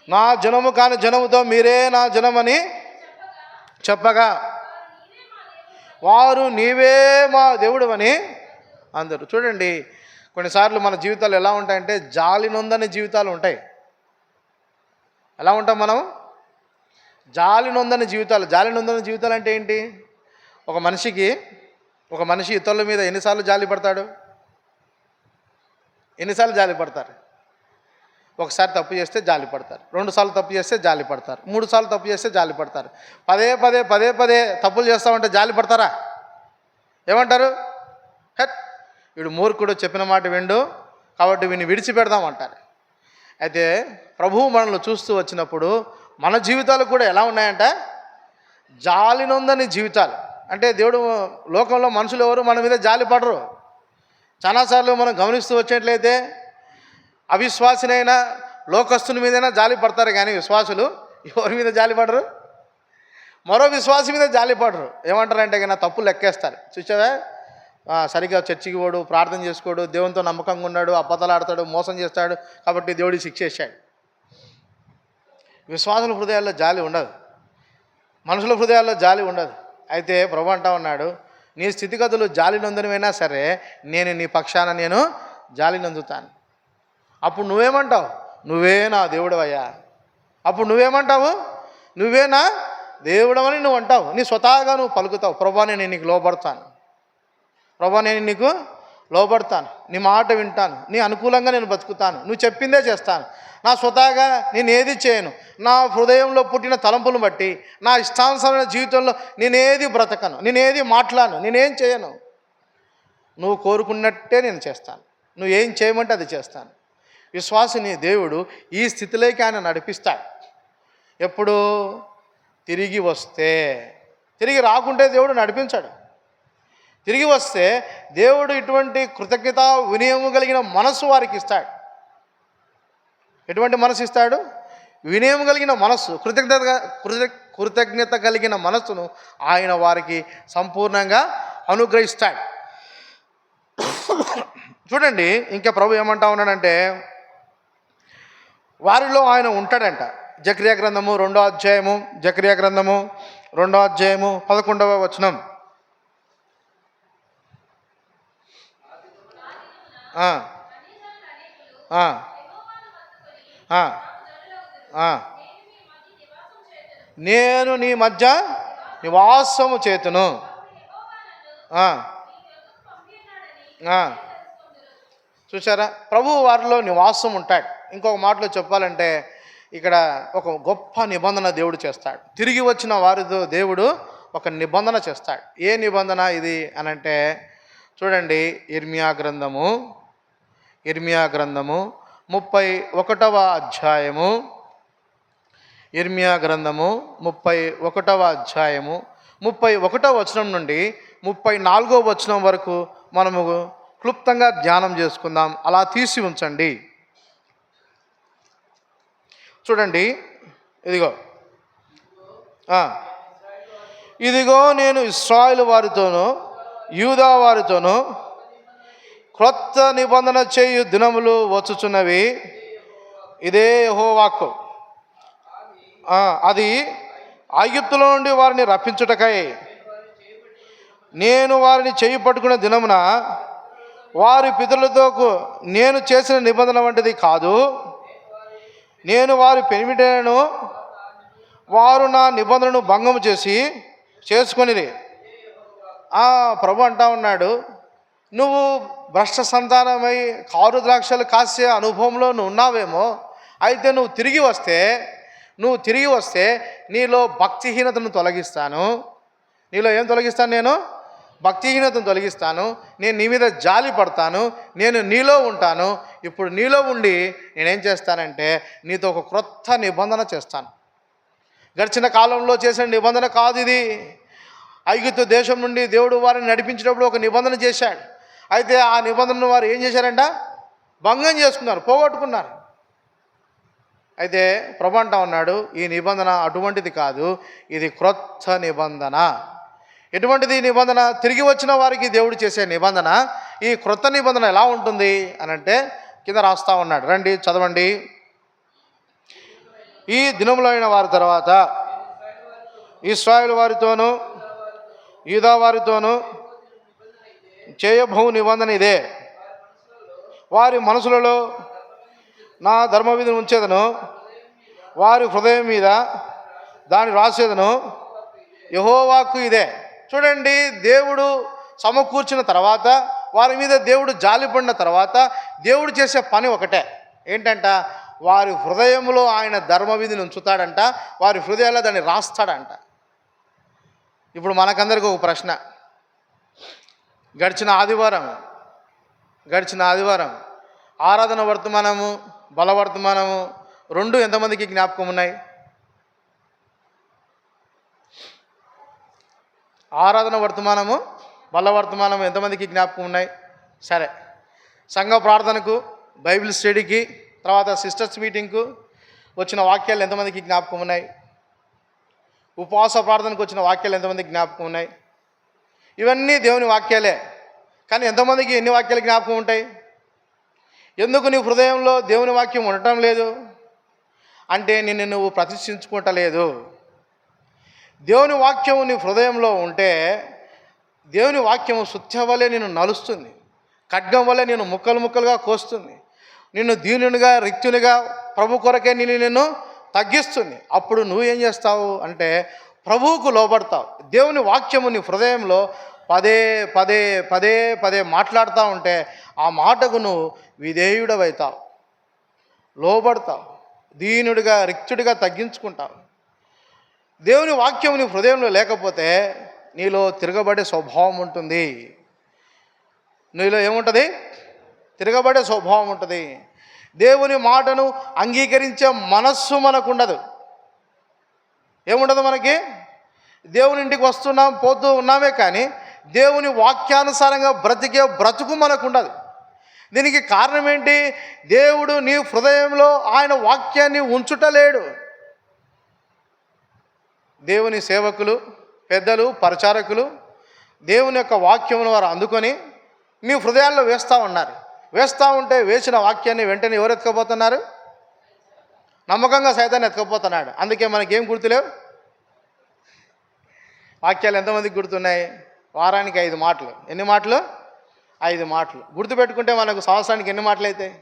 నా జనము కాని జనముతో మీరే నా జనమని చెప్పగా వారు నీవే మా దేవుడు అని అందరూ. చూడండి, కొన్నిసార్లు మన జీవితాలు ఎలా ఉంటాయంటే జాలి నొందని జీవితాలు ఉంటాయి. ఎలా ఉంటాం మనం? జాలి నొందని జీవితాలు అంటే ఏంటి? ఒక మనిషి ఇతరుల మీద ఎన్నిసార్లు జాలి పడతారు? ఒకసారి తప్పు చేస్తే జాలి పడతారు, 2 సార్లు తప్పు చేస్తే జాలి పడతారు, 3 సార్లు తప్పు చేస్తే జాలి పడతారు. పదే పదే తప్పులు చేస్తామంటే జాలి పడతారా? ఏమంటారు? హట్, వీడు మూర్ఖుడు, చెప్పిన మాట విండు కాబట్టి వీడిని విడిచిపెడదామంటారు. అయితే ప్రభువు మనల్ని చూస్తూ వచ్చినప్పుడు మన జీవితాలు కూడా ఎలా ఉన్నాయంటే జాలి నొందని జీవితాలు. అంటే దేవుడు లోకంలో మనుషులు ఎవరు మన మీద జాలి పడరు. చాలాసార్లు మనం గమనిస్తూ వచ్చినట్లయితే అవిశ్వాసినైనా లోకస్తుని మీదైనా జాలి పడతారు, కానీ విశ్వాసులు ఎవరి మీద జాలి పడరు, మరో విశ్వాసి మీద జాలి పడరు. ఏమంటారంటే కన్నా తప్పులు లెక్కేస్తారు. చూసావా, సరిగ్గా చర్చికి పోడు, ప్రార్థన చేసుకోడు, దేవునితో నమ్మకంగా ఉన్నాడు, అబద్ధాలాడతాడు, మోసం చేస్తాడు కాబట్టి దేవుడికి శిక్ష వేశాడు. విశ్వాసుల హృదయాల్లో జాలి ఉండదు, మనుషుల హృదయాల్లో జాలి ఉండదు. అయితే ప్రభు అంటా ఉన్నాడు, నీ స్థితిగతులు జాలి నొందనమైనా సరే నేను నీ పక్షాన నేను జాలి నొందుతాను. అప్పుడు నువ్వేమంటావు? నువ్వే నా దేవుడవయ్యా. అప్పుడు నువ్వేమంటావు? నువ్వే నా దేవుడవని నువ్వు అంటావు. నీ స్వతహాగా నువ్వు పలుకుతావు, ప్రభా నేను నీకు లోబడతాను, ప్రభా నేను నీకు లోబడతాను, నీ మాట వింటాను, నీ అనుకూలంగా నేను బతుకుతాను, నువ్వు చెప్పిందే చేస్తాను, నా స్వతహాగా నేను ఏది చేయను, నా హృదయంలో పుట్టిన తలంపులను బట్టి నా ఇష్టానుసారమైన జీవితంలో నేనేది బ్రతకను, నేనేది మాట్లాడను, నేనేం చేయను, నువ్వు కోరుకున్నట్టే నేను చేస్తాను, నువ్వు ఏం చేయమంటే అది చేస్తాను. విశ్వాసిని దేవుడు ఈ స్థితిలోకి ఆయన నడిపిస్తాడు. ఎప్పుడు? తిరిగి వస్తే. తిరిగి రాకుంటే దేవుడు నడిపించాడు. తిరిగి వస్తే దేవుడు ఇటువంటి కృతజ్ఞత వినయము కలిగిన మనస్సు వారికి ఇస్తాడు. ఎటువంటి మనసు ఇస్తాడు? వినయం కలిగిన మనస్సు, కృతజ్ఞత కలిగిన మనస్సును ఆయన వారికి సంపూర్ణంగా అనుగ్రహిస్తాడు. చూడండి, ఇంకా ప్రభు ఏమంటా ఉన్నాడంటే వారిలో ఆయన ఉంటాడంట. జకర్యా గ్రంథము 2వ అధ్యాయము, జకర్యా గ్రంథము 2వ అధ్యాయము 11వ వచనం. నేను నీ మధ్య నివాసము చేతును. చూసారా, ప్రభువు వారిలో నివాసం ఉంటాడు. ఇంకొక మాటలో చెప్పాలంటే ఇక్కడ ఒక గొప్ప నిబంధన దేవుడు చేస్తాడు. తిరిగి వచ్చిన వారితో దేవుడు ఒక నిబంధన చేస్తాడు. ఏ నిబంధన ఇది అనంటే చూడండి, ఇర్మియా గ్రంథము 31వ అధ్యాయము, ఇర్మియా గ్రంథము 31వ అధ్యాయము 31వ వచనం నుండి 34వ వచనం వరకు మనము క్లుప్తంగా ధ్యానం చేసుకుందాం. అలా తీసి ఉంచండి. చూడండి, ఇదిగో నేను ఇశ్రాయేలు వారితోనూ యూదా వారితోనూ క్రొత్త నిబంధన చేయు దినములు వచ్చుచున్నవి. ఇదే యెహోవా వాక్కు. అది ఐగుప్తులో నుండి వారిని రప్పించుటకై నేను వారిని చేయి పట్టుకున్న దినమున వారి పితరులతో నేను చేసిన నిబంధన వంటిది కాదు. నేను వారి పెనిమిటను వారు నా నిబంధనను భంగము చేసుకొనిరి. ప్రభు అంటా ఉన్నాడు, నువ్వు భ్రష్ట సంతానమై కారు ద్రాక్షలు కాసే అనుభవంలో నువ్వు ఉన్నావేమో. అయితే నువ్వు తిరిగి వస్తే నీలో భక్తిహీనతను తొలగిస్తాను. నీలో ఏం తొలగిస్తాను? నేను భక్తిహీనతను తొలగిస్తాను. నేను నీ మీద జాలి పడతాను. నేను నీలో ఉంటాను. ఇప్పుడు నీలో ఉండి నేనేం చేస్తానంటే నీతో ఒక క్రొత్త నిబంధన చేస్తాను. గడిచిన కాలంలో చేసిన నిబంధన కాదు ఇది. ఐగుప్తు దేశం నుండి దేవుడు వారిని నడిపించినప్పుడు ఒక నిబంధన చేశాడు. అయితే ఆ నిబంధనను వారు ఏం చేశారంట? భంగం చేసుకున్నారు, పోగొట్టుకున్నారు. అయితే ప్రభు అంటా ఉన్నాడు, ఈ నిబంధన అటువంటిది కాదు, ఇది క్రొత్త నిబంధన. ఎటువంటిది నిబంధన? తిరిగి వచ్చిన వారికి దేవుడు చేసే నిబంధన. ఈ క్రొత్త నిబంధన ఎలా ఉంటుంది అనంటే కింద రాస్తా ఉన్నాడు, రండి చదవండి. ఈ దినములో అయిన వారి తర్వాత ఇశ్రాయేలు వారితోనూ యూదా వారితోనూ చేయబో నిబంధన ఇదే. వారి మనసులలో నా ధర్మవిధిని ఉంచేదను, వారి హృదయం మీద దాన్ని రాసేదను. యెహోవా వాక్కు ఇదే. చూడండి, దేవుడు సమకూర్చిన తర్వాత, వారి మీద దేవుడు జాలిపడిన తర్వాత దేవుడు చేసే పని ఒకటే. ఏంటంట? వారి హృదయంలో ఆయన ధర్మవిధిని ఉంచుతాడంట, వారి హృదయాల్లో దాన్ని రాస్తాడంట. ఇప్పుడు మనకందరికీ ఒక ప్రశ్న. గడిచిన ఆదివారం ఆరాధన వర్తమానము, బలవర్తమానము రెండు ఎంతమందికి జ్ఞాపకం ఉన్నాయి? ఆరాధన వర్తమానము, బలవర్తమానము ఎంతమందికి జ్ఞాపకం ఉన్నాయి? సరే, సంఘ ప్రార్థనకు, బైబిల్ స్టడీకి, తర్వాత సిస్టర్స్ మీటింగ్కు వచ్చిన వాక్యాలు ఎంతమందికి జ్ఞాపకం ఉన్నాయి? ఉపవాస ప్రార్థనకు వచ్చిన వాక్యాలు ఎంతమందికి జ్ఞాపకం ఉన్నాయి? ఇవన్నీ దేవుని వాక్యాలే. కానీ ఎంతమందికి ఎన్ని వాక్యాలు జ్ఞాపకం ఉంటాయి? ఎందుకు నీ హృదయంలో దేవుని వాక్యం ఉండటం లేదు అంటే నిన్ను నువ్వు ప్రతిష్ఠించుకుంటలేదు. దేవుని వాక్యం నీ హృదయంలో ఉంటే దేవుని వాక్యము సుత్య వలె నిన్ను నలుస్తుంది, ఖడ్గం వలె నిన్ను ముక్కలు ముక్కలుగా కోస్తుంది, నిన్ను దీనునిగా రిక్తునిగా ప్రభు కొరకే నిన్ను తగ్గిస్తుంది. అప్పుడు నువ్వు ఏం చేస్తావు అంటే ప్రభువుకు లోబడతావు. దేవుని వాక్యము నీ హృదయంలో పదే పదే పదే పదే మాట్లాడుతూ ఉంటే ఆ మాటకు నువ్వు విధేయుడవైతావు, లోబడతావు, దీనుడిగా రిక్తుడిగా తగ్గించుకుంటావు. దేవుని వాక్యం నీ హృదయంలో లేకపోతే నీలో తిరగబడే స్వభావం ఉంటుంది. నీలో ఏముంటుంది? తిరగబడే స్వభావం ఉంటుంది. దేవుని మాటను అంగీకరించే మనస్సు మనకు ఉండదు. ఏముండదు మనకి? దేవుని ఇంటికి వస్తున్నాం, పోతూ ఉన్నామే, కానీ దేవుని వాక్యానుసారంగా బ్రతికే బ్రతుకు మనకు ఉండదు. దీనికి కారణం ఏంటి? దేవుడు నీ హృదయంలో ఆయన వాక్యాన్ని ఉంచుటలేడు. దేవుని సేవకులు, పెద్దలు, పరిచారకులు దేవుని యొక్క వాక్యమును వారు అందుకొని మీ హృదయాల్లో వేస్తూ ఉన్నారు. వేస్తూ ఉంటే వేసిన వాక్యాన్ని వెంటనే ఎవరు ఎత్తుకపోతున్నారు? నమ్మకంగా సైతాన్ని ఎత్తుకపోతున్నాడు. అందుకే మనకేం గుర్తులేవు. వాక్యాలు ఎంతమందికి గుర్తున్నాయి? వారానికి 5 మాటలు. ఎన్ని మాటలు? 5 మాటలు. గుర్తుపెట్టుకుంటే మనకు సంవత్సరానికి ఎన్ని మాటలు అవుతాయి?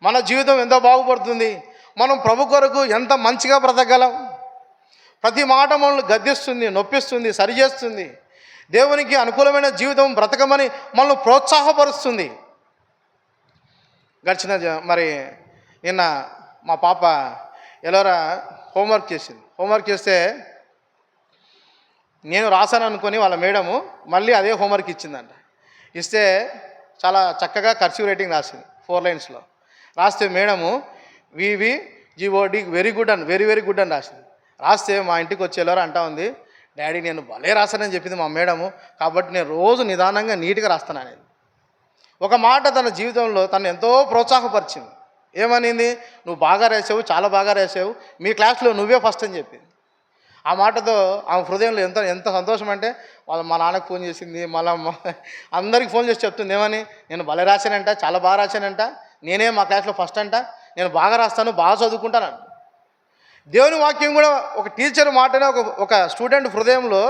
మన జీవితం ఎంత బాగుపడుతుంది, మనం ప్రభు కొరకు ఎంత మంచిగా బ్రతకగలం. ప్రతి మాట మనల్ని గద్దిస్తుంది, నొప్పిస్తుంది, సరిచేస్తుంది. దేవునికి అనుకూలమైన జీవితం బ్రతకమని మనల్ని ప్రోత్సాహపరుస్తుంది. మరి నిన్న మా పాప ఎలారా హోంవర్క్ చేసింది. హోంవర్క్ చేస్తే నేను రాశాను అనుకొని వాళ్ళ మేడము మళ్ళీ అదే హోంవర్క్ ఇచ్చిందంట. ఇస్తే చాలా చక్కగా కర్సివ్ రైటింగ్ రాసింది, 4 లైన్స్లో రాస్తే మేడము VVGOD వెరీ గుడ్ అని వెరీ గుడ్ అని రాసింది. రాస్తే మా ఇంటికి వచ్చేవారు అంటా ఉంది, డాడీ నేను భలే రాశానని చెప్పింది మా మేడము, కాబట్టి నేను రోజు నిదానంగా నీట్గా రాస్తాను అనేది. ఒక మాట తన జీవితంలో తను ఎంతో ప్రోత్సాహపరిచింది. ఏమనింది? నువ్వు బాగా రాసావు, చాలా బాగా రాసావు, మీ క్లాస్లో నువ్వే ఫస్ట్ అని చెప్పింది. ఆ మాటతో ఆమె హృదయంలో ఎంత సంతోషం అంటే మా నాన్నకు ఫోన్ చేసింది, మళ్ళీ అందరికి ఫోన్ చేసి చెప్తుంది. ఏమని? నేను భలే రాశానంట, చాలా బాగా రాశానంట, నేనే మా క్లాస్లో ఫస్ట్ అంట, నేను బాగా రాస్తాను, బాగా చదువుకుంటానంట. దేవుని వాక్యం కూడా ఒక టీచర్ మాటనే ఒక స్టూడెంట్ హృదయంలో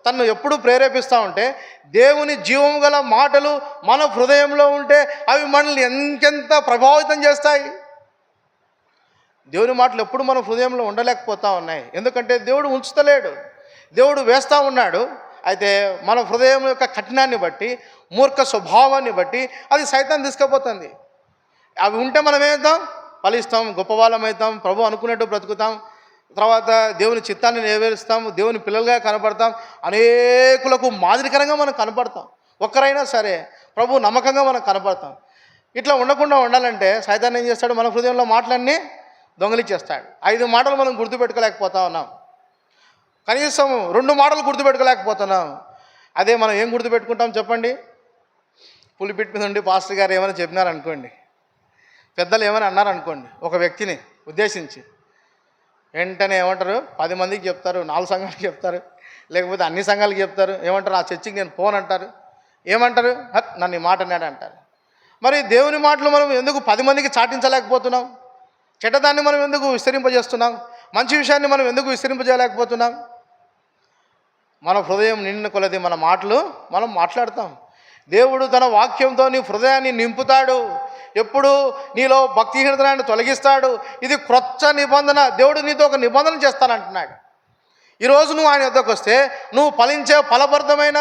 తను ఎప్పుడు ప్రేరేపిస్తూ ఉంటే దేవుని జీవం గల మాటలు మన హృదయంలో ఉంటే అవి మనల్ని ఎంకెంత ప్రభావితం చేస్తాయి. దేవుని మాటలు ఎప్పుడు మన హృదయంలో ఉండలేకపోతూ ఉన్నాయి. ఎందుకంటే దేవుడు ఉంచుతలేడు, దేవుడు వేస్తూ ఉన్నాడు. అయితే మన హృదయం యొక్క కఠినాన్ని బట్టి, మూర్ఖ స్వభావాన్ని బట్టి అది సైతాన్ని తీసుకుపోతుంది. అవి ఉంటే మనం ఏమవుతాం? ఫలిస్తాం, గొప్పవాళ్ళం అవుతాం, ప్రభు అనుకున్నట్టు బ్రతుకుతాం, తర్వాత దేవుని చిత్తాన్ని నెరవేరుస్తాం, దేవుని పిల్లలుగా కనపడతాం, అనేకులకు మాదిరికరంగా మనం కనపడతాం. ఒక్కరైనా సరే ప్రభు నమ్మకంగా మనం కనపడతాం. ఇట్లా ఉండకుండా ఉండాలంటే సైతాన్ని ఏం చేస్తాడు? మన హృదయంలో మాటలన్నీ దొంగలిచ్చేస్తాడు. 5 మాటలు మనం గుర్తుపెట్టుకోలేకపోతా ఉన్నాం, కనీసం 2 మాటలు గుర్తుపెట్టుకోలేకపోతున్నాం. అదే మనం ఏం గుర్తుపెట్టుకుంటాం చెప్పండి? పులిపిట్ మీద ఉండి పాస్టర్ గారు ఏమైనా చెప్పినారనుకోండి, పెద్దలు ఏమైనా అన్నారనుకోండి ఒక వ్యక్తిని ఉద్దేశించి, వెంటనే ఏమంటారు? 10 మందికి చెప్తారు, 4 సంఘాలకు చెప్తారు, లేకపోతే అన్ని సంఘాలకు చెప్తారు. ఏమంటారు? ఆ చర్చికి నేను పోను అంటారు. ఏమంటారు? నన్ను ఈ మాట అన్నాడు అంటారు. మరి దేవుని మాటలు మనం ఎందుకు 10 మందికి చాటించలేకపోతున్నాం? చెడ్డదాన్ని మనం ఎందుకు విస్తరింపజేస్తున్నాం? మంచి విషయాన్ని మనం ఎందుకు విస్తరింపజేయలేకపోతున్నాం? మన హృదయం నిండిన కొలది మన మాటలు మనం మాట్లాడతాం. దేవుడు తన వాక్యంతో నీ హృదయాన్ని నింపుతాడు. ఎప్పుడు నీలో భక్తిహీనతనాన్ని తొలగిస్తాడు. ఇది క్రొత్త నిబంధన. దేవుడు నీతో ఒక నిబంధన చేస్తానంటున్నాడు. ఈరోజు నువ్వు ఆయన వద్దకు వస్తే నువ్వు ఫలించే ఫలభరితమైన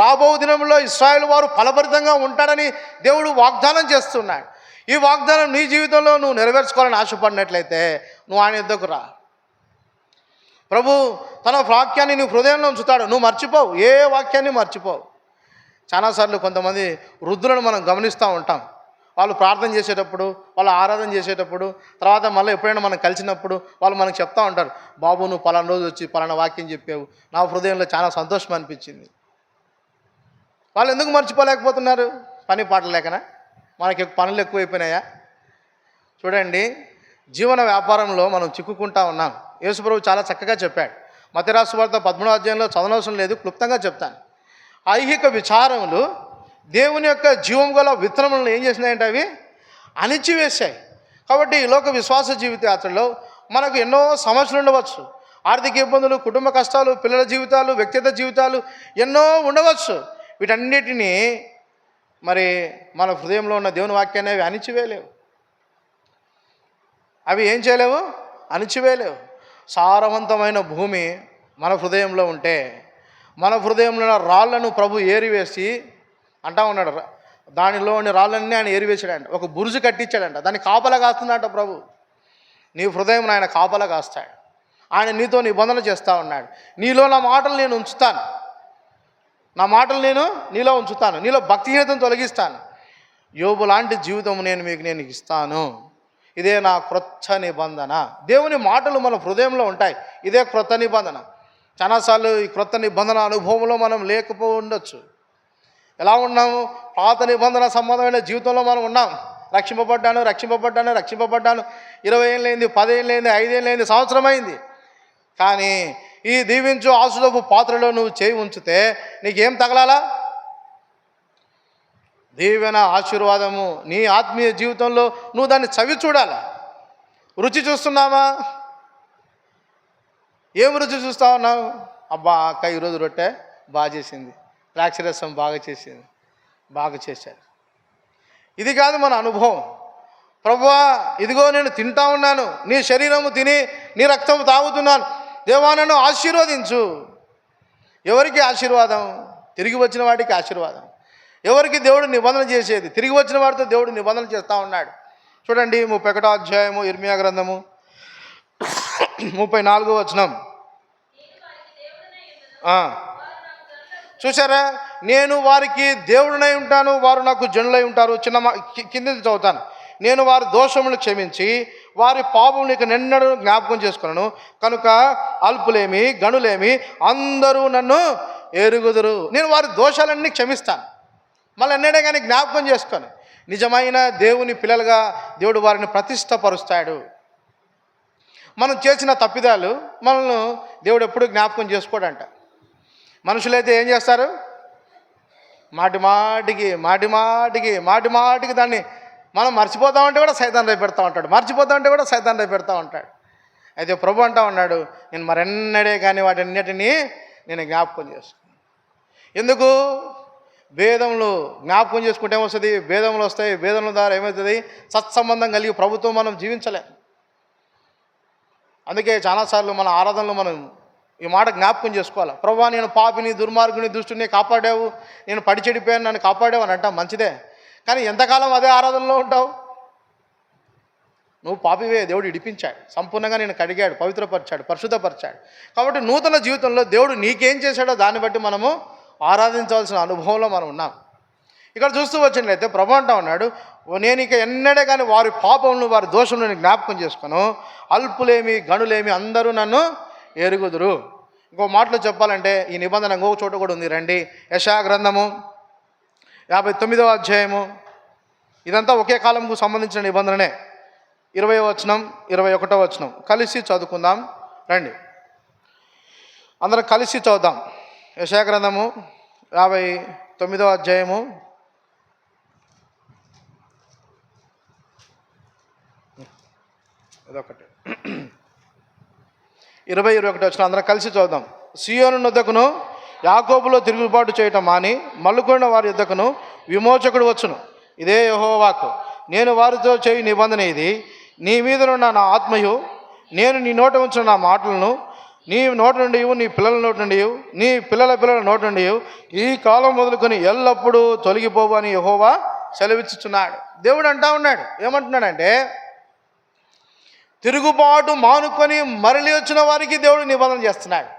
రాబో దినంలో ఇశ్రాయేలు వారు ఫలభరితంగా ఉంటాడని దేవుడు వాగ్దానం చేస్తున్నాడు. ఈ వాగ్దానం నీ జీవితంలో నువ్వు నెరవేర్చుకోవాలని ఆశపడినట్లయితే నువ్వు ఆయన యుద్ధకు రా. ప్రభు తన వాక్యాన్ని నీ హృదయంలో ఉంచుతాడు. నువ్వు మర్చిపోవు, ఏ వాక్యాన్ని మర్చిపోవు. చాలాసార్లు కొంతమంది వృద్ధులను మనం గమనిస్తూ ఉంటాం. వాళ్ళు ప్రార్థన చేసేటప్పుడు, వాళ్ళు ఆరాధన చేసేటప్పుడు, తర్వాత మళ్ళీ ఎప్పుడైనా మనం కలిసినప్పుడు వాళ్ళు మనకు చెప్తూ ఉంటారు, బాబు నువ్వు పలానా రోజు వచ్చి పలానా వాక్యం చెప్పావు, నా హృదయంలో చాలా సంతోషం అనిపించింది. వాళ్ళు ఎందుకు మర్చిపోలేకపోతున్నారు? పని పాట లేకనా? మనకి పనులు ఎక్కువైపోయినాయా? చూడండి, జీవన వ్యాపారంలో మనం చిక్కుకుంటా ఉన్నాం. యేసుప్రభు చాలా చక్కగా చెప్పాడు. మత్తయి రాసిన సువార్త 13వ అధ్యాయంలో చదవనవసరం లేదు, క్లుప్తంగా చెప్తాను. ఐహిక విచారములు దేవుని యొక్క జీవం గల విత్తనములను ఏం చేసినాయంటే అవి అణిచివేశాయి. కాబట్టి ఈ లోక విశ్వాస జీవిత యాత్రలో మనకు ఎన్నో సమస్యలు ఉండవచ్చు. ఆర్థిక ఇబ్బందులు, కుటుంబ కష్టాలు, పిల్లల జీవితాలు, వ్యక్తిగత జీవితాలు ఎన్నో ఉండవచ్చు. వీటన్నిటినీ మరి మన హృదయంలో ఉన్న దేవుని వాక్యాన్ని అవి అణిచివేయలేవు. అవి ఏం చేయలేవు? అణిచివేయలేవు. సారవంతమైన భూమి మన హృదయంలో ఉంటే, మన హృదయంలో ఉన్న రాళ్లను ప్రభు ఏరివేసి అంటా ఉన్నాడు, దానిలోని రాళ్ళన్నీ ఆయన ఏరివేశాడంట. ఒక బురుజు కట్టించాడంట, దాన్ని కాపలా కాస్తున్నాడంట ప్రభు. నీ హృదయం ఆయన కాపలా కాస్తాడు. ఆయన నీతో నిబంధన చేస్తూ ఉన్నాడు. నీలో నా మాటలు నేను ఉంచుతాను, నా మాటలు నేను నీలో ఉంచుతాను, నీలో భక్తిహీనతను తొలగిస్తాను, యోబు లాంటి జీవితం నేను ఇస్తాను. ఇదే నా క్రొత్త నిబంధన. దేవుని మాటలు మన హృదయంలో ఉంటాయి. ఇదే క్రొత్త నిబంధన. చాలాసార్లు ఈ క్రొత్త నిబంధన అనుభవంలో మనం లేకపో ఉండొచ్చు. ఎలా ఉన్నాము? పాత నిబంధన సంబంధమైన జీవితంలో మనం ఉన్నాం. రక్షింపబడ్డాను 20 ఏళ్ళైంది, 10 ఏళ్ళైంది, 5 ఏళ్ళైంది, సంవత్సరం అయింది. కానీ ఈ దీవించు ఆశీర్వాదపు పాత్రలో నువ్వు చేయి ఉంచితే నీకేం తగలాలా? దీవెన, ఆశీర్వాదము నీ ఆత్మీయ జీవితంలో నువ్వు దాన్ని చవి చూడాలా. రుచి చూస్తున్నావా? ఏం రుచి చూస్తా ఉన్నావు? అబ్బా అక్క ఈరోజు రొట్టె బాగా చేసింది, ద్రాక్షరసం బాగా చేసింది, బాగా చేశారు. ఇది కాదు మన అనుభవం. ప్రభువా ఇదిగో నేను తింటా ఉన్నాను, నీ శరీరము తిని నీ రక్తము తాగుతున్నాను, దేవా నన్ను ఆశీర్వదించు. ఎవరికి ఆశీర్వాదం? తిరిగి వచ్చిన వాడికి ఆశీర్వాదం. ఎవరికి దేవుడు నిబంధన చేసేది? తిరిగి వచ్చిన వాడితో దేవుడు నిబంధన చేస్తూ ఉన్నాడు. చూడండి 31వ అధ్యాయము ఇర్మియా గ్రంథము 34వ వచనం. చూసారా? నేను వారికి దేవుడినై ఉంటాను, వారు నాకు జనులై ఉంటారు. కింది చదువుతాను. నేను వారి దోషములు క్షమించి వారి పాపములు ఇక నిన్నడూ జ్ఞాపకం చేసుకున్నాను. కనుక అల్పులేమి గనులేమి అందరూ నన్ను ఎరుగుదురు. నేను వారి దోషాలన్నీ క్షమిస్తాను, మళ్ళీ ఎన్నడే కానీ జ్ఞాపకం చేసుకోను. నిజమైన దేవుని పిల్లలుగా దేవుడు వారిని ప్రతిష్టపరుస్తాడు. మనం చేసిన తప్పిదాలు మనల్ని దేవుడు ఎప్పుడూ జ్ఞాపకం చేసుకోడంట. మనుషులైతే ఏం చేస్తారు? మాటి మాటికి దాన్ని మనం మర్చిపోతామంటే కూడా సైతాన్ రేపెడతా ఉంటాడు. అయితే ప్రభు అంటా ఉన్నాడు, నేను మరెన్నడే కానీ వాటన్నిటినీ నేను జ్ఞాపకం చేసుకున్నాను. ఎందుకు? భేదములు జ్ఞాపకం చేసుకుంటే ఏమొస్తుంది? భేదములు వస్తాయి. భేదముల ద్వారా ఏమవుతుంది? సత్సంబంధం కలిగి ప్రభుత్వం మనం జీవించలేం. అందుకే చాలాసార్లు మన ఆరాధనలో మనం ఈ మాట జ్ఞాపకం చేసుకోవాలి. ప్రభువా నేను పాపిని, దుర్మార్గుని, దుష్టుని కాపాడావు, నేను పడి చెడిపోయాను, నన్ను కాపాడావు అని అంటాం, మంచిదే. కానీ ఎంతకాలం అదే ఆరాధనలో ఉంటావు? నువ్వు పాపివే, దేవుడు ఇడిపించాడు, సంపూర్ణంగా నేను కడిగాడు, పవిత్రపరిచాడు, పరిశుద్ధపరిచాడు. కాబట్టి నూతన జీవితంలో దేవుడు నీకేం చేశాడో దాన్ని బట్టి మనము ఆరాధించవలసిన అనుభవంలో మనం ఉన్నాం. ఇక్కడ చూస్తూ వచ్చినట్లయితే ప్రభు అంటా ఉన్నాడు, నేను ఇక ఎన్నడే కానీ వారి పాపములను వారి దోషములను జ్ఞాపకం చేసుకోను, అల్పులేమి గనులేమి అందరూ నన్ను ఎరుగుదురు. ఇంకో మాటలో చెప్పాలంటే ఈ నిబంధన ఇంకొక చోట కూడా ఉంది. రండి, యెషయా గ్రంథము 59వ అధ్యాయము. ఇదంతా ఒకే కాలంకు సంబంధించిన నిబంధననే. 20వ వచనం 21వ వచనం కలిసి చదువుకుందాం. రండి అందరం కలిసి చదువుదాం. యెషయా గ్రంథము 59వ అధ్యాయము 20-21 వచనం అందరం కలిసి చదువుదాం. సీయోను నొద్దకును యాకోబులో తిరుగుబాటు చేయటం మాని మల్లుకొండ వారి యొద్దకును విమోచకుడు వచ్చును. ఇదే యెహోవా వాక్కు. నేను వారితో చేయి నిబంధన ఇది. నీ మీదనున్న నా ఆత్మయు నేను నీ నోట ఉంచిన నా మాటలను నీ నోట నుండి, నీ పిల్లల నోట నుండి, నీ పిల్లల నోట నుండి ఈ కాలం మొదలుకొని ఎల్లప్పుడూ తొలగిపోవు అని యెహోవా సెలవిచ్చుచున్నాడు. దేవుడు అంటా ఉన్నాడు, ఏమంటున్నాడంటే తిరుగుబాటు మానుకొని మరలి వచ్చిన వారికి దేవుడు నిబంధన చేస్తున్నాడు.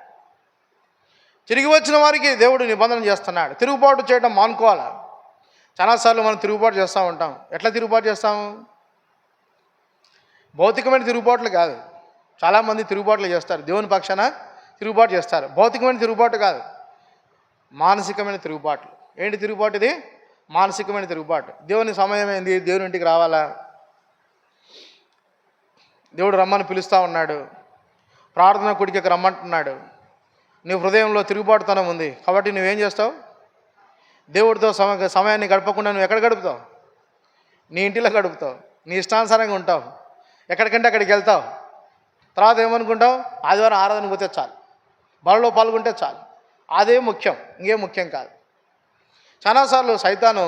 తిరిగి వచ్చిన వారికి దేవుడు నిబంధన చేస్తున్నాడు. తిరుగుబాటు చేయడం మానుకోవాలి. చాలాసార్లు మనం తిరుగుబాటు చేస్తూ ఉంటాం. ఎట్లా తిరుగుబాటు చేస్తాము? భౌతికమైన తిరుగుబాట్లు కాదు. చాలామంది తిరుగుబాట్లు చేస్తారు, దేవుని పక్షాన తిరుగుబాటు చేస్తారు. భౌతికమైన తిరుగుబాటు కాదు, మానసికమైన తిరుగుబాట్లు. ఏంటి తిరుగుబాటు? ఇది మానసికమైన తిరుగుబాటు. దేవుని సమయం ఏంది? దేవుని ఇంటికి రావాలా? దేవుడు రమ్మని పిలుస్తూ ఉన్నాడు, ప్రార్థన కుడికి రమ్మంటున్నాడు. నీ హృదయంలో తిరుగుబాటుతనం ఉంది కాబట్టి నువ్వేం చేస్తావు? దేవుడితో సమయాన్ని గడపకుండా నువ్వు ఎక్కడ గడుపుతావు? నీ ఇంటిలో గడుపుతావు. నీ ఇష్టానుసారంగా ఉంటావు, ఎక్కడికంటే అక్కడికి వెళ్తావు. తర్వాత ఏమనుకుంటావు? ఆదివారం ఆరాధన పోతే చాలు, బలలో పాల్గొంటే చాలు, అదే ముఖ్యం, ఇంకేం ముఖ్యం కాదు. చాలాసార్లు సైతాను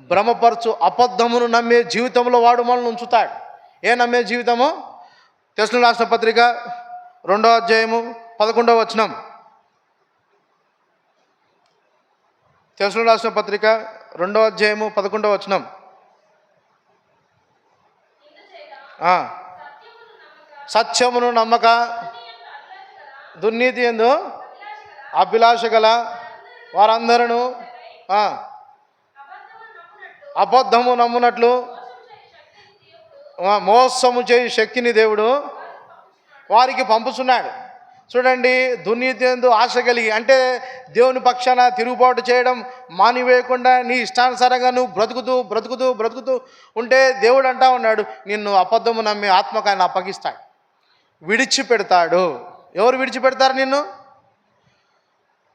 భ్రమపరచు అబద్ధమును నమ్మే జీవితంలో వాడు మనల్ని ఉంచుతాడు. ఏ నమ్మే జీవితము? తెస్సలోనికీయులకు రాసిన పత్రిక 2వ అధ్యాయము 11వ వచనం. తెస్సలోనికీయులకు రాసిన పత్రిక 2వ అధ్యాయము 11వ వచనం. సత్యమును నమ్మక దుర్నీతి యందు అభిలాష గల వారందరూ అబద్ధము నమ్మునట్లు మోసము చేయి శక్తిని దేవుడు వారికి పంపుతున్నాడు. చూడండి, దుర్నీతి యందు ఆశ కలిగి, అంటే దేవుని పక్షాన తిరుగుబాటు చేయడం మానివేయకుండా నీ ఇష్టానుసారంగా నువ్వు బ్రతుకుతూ ఉంటే దేవుడు అంటా ఉన్నాడు, నిన్ను అబద్ధము నమ్మి ఆత్మకాన్ని అప్పగిస్తాడు, విడిచిపెడతాడు. ఎవరు విడిచిపెడతారు నిన్ను?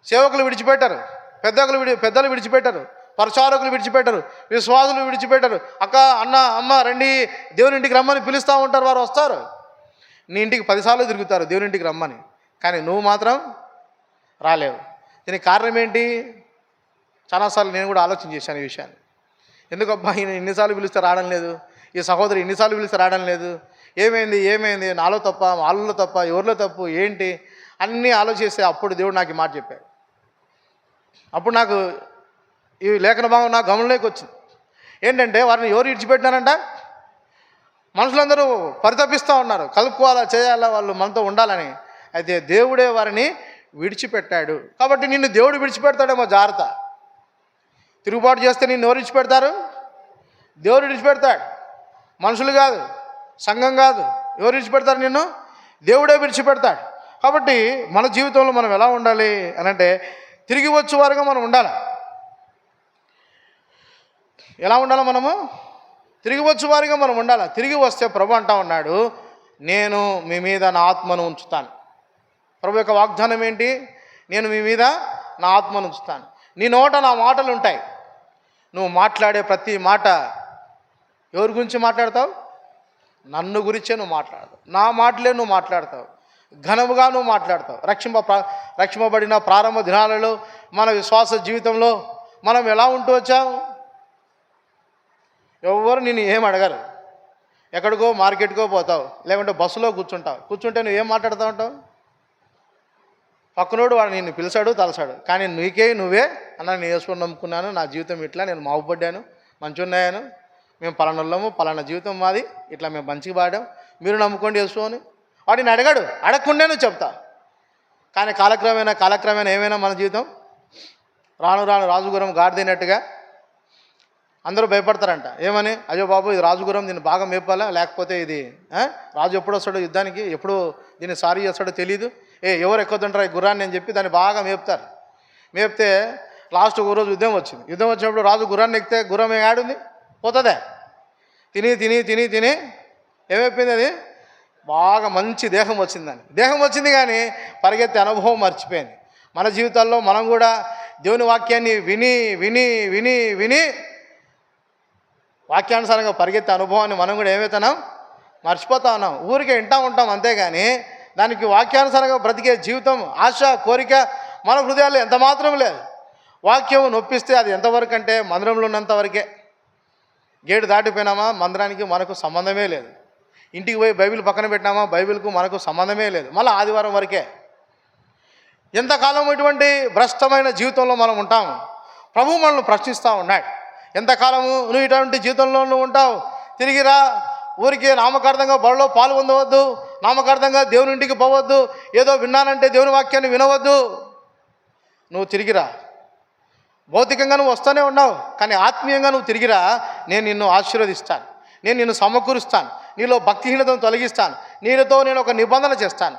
సేవకులు విడిచిపెట్టారు, పెద్దలు విడిచిపెట్టారు, పరిచారకులు విడిచిపెట్టరు, విశ్వాసులు విడిచిపెట్టరు. అక్క, అన్న, అమ్మ రండి దేవుని ఇంటికి రమ్మని పిలుస్తూ ఉంటారు. వారు వస్తారు, నీ ఇంటికి 10 సార్లు తిరుగుతారు దేవుని ఇంటికి రమ్మని, కానీ నువ్వు మాత్రం రాలేవు. దీనికి కారణం ఏంటి? చాలాసార్లు నేను కూడా ఆలోచన చేశాను ఈ విషయాన్ని. ఎందుకబ్బా ఈయన ఎన్నిసార్లు పిలిస్తే రావడం లేదు, ఈ సహోదరు ఎన్నిసార్లు పిలిస్తే రావడం లేదు, ఏమైంది? నాలో తప్ప, వాళ్ళలో తప్ప, ఎవరిలో తప్పు ఏంటి అన్నీ ఆలోచిస్తే అప్పుడు దేవుడు నాకు ఈ మాట చెప్పాడు. అప్పుడు నాకు ఈ లేఖన భాగం నాకు గమనంలోకి వచ్చింది. ఏంటంటే వారిని ఎవరు విడిచిపెట్టినారంట? మనుషులందరూ పరితపిస్తూ ఉన్నారు, కలుపుకోవాలా, చేయాలా, వాళ్ళు మనతో ఉండాలని. అయితే దేవుడే వారిని విడిచిపెట్టాడు. కాబట్టి నిన్ను దేవుడు విడిచిపెడతాడేమో, జాగ్రత్త. తిరుగుబాటు చేస్తే నిన్ను ఎవరు విడిచిపెడతారు? దేవుడు విడిచిపెడతాడు, మనుషులు కాదు, సంఘం కాదు. ఎవరు విడిచిపెడతారు నిన్ను? దేవుడే విడిచిపెడతాడు. కాబట్టి మన జీవితంలో మనం ఎలా ఉండాలి అని అంటే తిరిగి వచ్చే వారుగా మనం ఉండాలి. ఎలా ఉండాలి? మనము తిరిగి వచ్చే వారిగా మనం ఉండాలి. తిరిగి వస్తే ప్రభు అంటా ఉన్నాడు, నేను మీ మీద నా ఆత్మను ఉంచుతాను. ప్రభు యొక్క వాగ్దానం ఏంటి? నేను మీ మీద నా ఆత్మను ఉంచుతాను. నీ నోట నా మాటలు ఉంటాయి. నువ్వు మాట్లాడే ప్రతి మాట ఎవరి గురించి మాట్లాడతావు? నన్ను గురించే నువ్వు మాట్లాడతావు, నా మాటలే నువ్వు మాట్లాడతావు, ఘనముగా నువ్వు మాట్లాడతావు. రక్షింపబడిన ప్రారంభ దినాలలో మన విశ్వాస జీవితంలో మనం ఎలా ఉంటూ వచ్చాం? ఎవరు నిన్ను ఏం అడగరు. ఎక్కడికో మార్కెట్కో పోతావు, లేకుంటే బస్సులో కూర్చుంటే నువ్వు ఏం మాట్లాడుతూ ఉంటావు? పక్కనోడు వాడు నిన్ను పిలిచాడు, తలసాడు, కానీ నువ్వే అన్న, నేను యేసుని నమ్ముకున్నాను, నా జీవితం ఇట్లా, నేను మావుపడ్డాను, మంచున్నాయాను, మేము పలానోళ్ళము, పలానా జీవితం మాది, ఇట్లా మేము మంచిగా పాడాం, మీరు నమ్ముకోండి యేసు అని వాడిని అడగకుండా నువ్వు చెప్తా. కానీ కాలక్రమేణా ఏమైనా మన జీవితం రాను రాజుగురం గాడిదైనట్టుగా అందరూ భయపడతారంట. ఏమని? అయ్యో బాబు, ఇది రాజుగురం, దీన్ని బాగా మేపాలా, లేకపోతే ఇది రాజు ఎప్పుడు వస్తాడో యుద్ధానికి, ఎప్పుడు దీన్ని సారీ చేస్తాడో తెలియదు, ఎవరు ఎక్కుతుంటారు ఈ గుర్రాన్ని అని చెప్పి దాన్ని బాగా మేపుతారు. మేపితే లాస్ట్ ఒక రోజు యుద్ధం వచ్చినప్పుడు రాజు గుర్రాన్ని ఎక్కితే గుర్రం ఏడుంది? పోతుందే. తిని ఏమైపోయింది? అది బాగా మంచి దేహం వచ్చింది కానీ పరిగెత్తే అనుభవం మర్చిపోయింది. మన జీవితాల్లో మనం కూడా దేవుని వాక్యాన్ని విని వాక్యానుసారంగా పరిగెత్తే అనుభవాన్ని మనం కూడా ఏమవుతున్నాం? మర్చిపోతా ఉన్నాం. ఊరికే వింటూ ఉంటాం అంతేగాని దానికి వాక్యానుసారంగా బ్రతికే జీవితం, ఆశ, కోరిక మన హృదయాల్లో ఎంత మాత్రం లేదు. వాక్యం నొప్పిస్తే అది ఎంతవరకు అంటే మందిరంలో ఉన్నంత వరకే. గేటు దాటిపోయినామా మందిరానికి మనకు సంబంధమే లేదు. ఇంటికి పోయి బైబిల్ పక్కన పెట్టినామా బైబిల్కు మనకు సంబంధమే లేదు. మళ్ళీ ఆదివారం వరకే. ఎంతకాలం ఇటువంటి భ్రష్టమైన జీవితంలో మనం ఉంటాము? ప్రభువు మనల్ని ప్రశ్నిస్తూ ఉన్నాడు. ఎంతకాలము నువ్వు ఇటువంటి జీవితంలో నువ్వు ఉంటావు? తిరిగిరా. ఊరికి నామకార్థంగా బడిలో పాల్గొనవద్దు, నామకార్థంగా దేవుని ఇంటికి పోవద్దు, ఏదో విన్నానంటే దేవుని వాక్యాన్ని వినవద్దు. నువ్వు తిరిగిరా. భౌతికంగా నువ్వు వస్తూనే ఉన్నావు, కానీ ఆత్మీయంగా నువ్వు తిరిగిరా. నేను నిన్ను ఆశీర్వదిస్తాను, నేను నిన్ను సమకూరుస్తాను, నీలో భక్తిహీనతను తొలగిస్తాను, నీతో నేను ఒక నిబంధన చేస్తాను.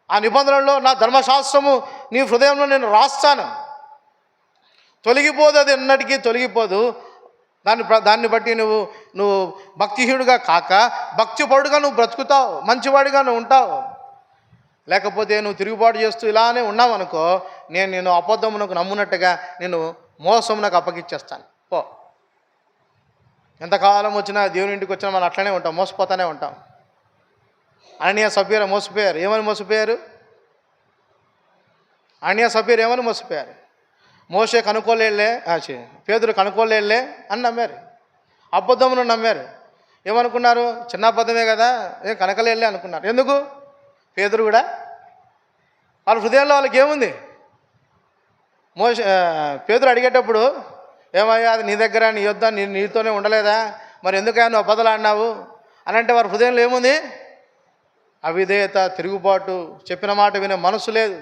ఆ నిబంధనలో నా ధర్మశాస్త్రము నీ హృదయంలో నేను రాస్తాను. తొలగిపోదు, అది ఎన్నటికీ తొలగిపోదు. దాన్ని బట్టి నువ్వు భక్తిహీనుడిగా కాక భక్తిపరుడుగా నువ్వు బ్రతుకుతావు, మంచివాడిగా నువ్వు ఉంటావు. లేకపోతే నువ్వు తిరుగుబాటు చేస్తూ ఇలానే ఉన్నావు అనుకో, నేను అబద్ధమునకు నమ్మునట్టుగా నేను మోసమునకు అప్పగిచ్చేస్తాను. పో. ఎంతకాలం వచ్చినా దేవుని ఇంటికి వచ్చినా మనం అట్లనే ఉంటాం, మోసపోతానే ఉంటాం. అననీయ సఫీరా మోసపోయారు. ఏమని మోసపోయారు? అననీయ సఫీరా ఏమని మోసపోయారు? మోషే కనుక్కోలేళ్లే, పేతురు కనుక్కోలేళ్లే అని నమ్మారు, అబద్ధమును నమ్మారు. ఏమనుకున్నారు? చిన్న అబద్ధమే కదా, ఏం కనకలేళ్లే అనుకున్నారు. ఎందుకు? పేతురు కూడా వాళ్ళ హృదయంలో వాళ్ళకి ఏముంది? పేతురు అడిగేటప్పుడు, ఏమయ్యా అది నీ దగ్గర, నీ యొద్ద, నీతోనే ఉండలేదా, మరి ఎందుకయ్యా నువ్వు అబద్ధాలు ఆడినావు అని అంటే వారి హృదయంలో ఏముంది? అవిధేయత, తిరుగుబాటు, చెప్పిన మాట వినే మనసు లేదు.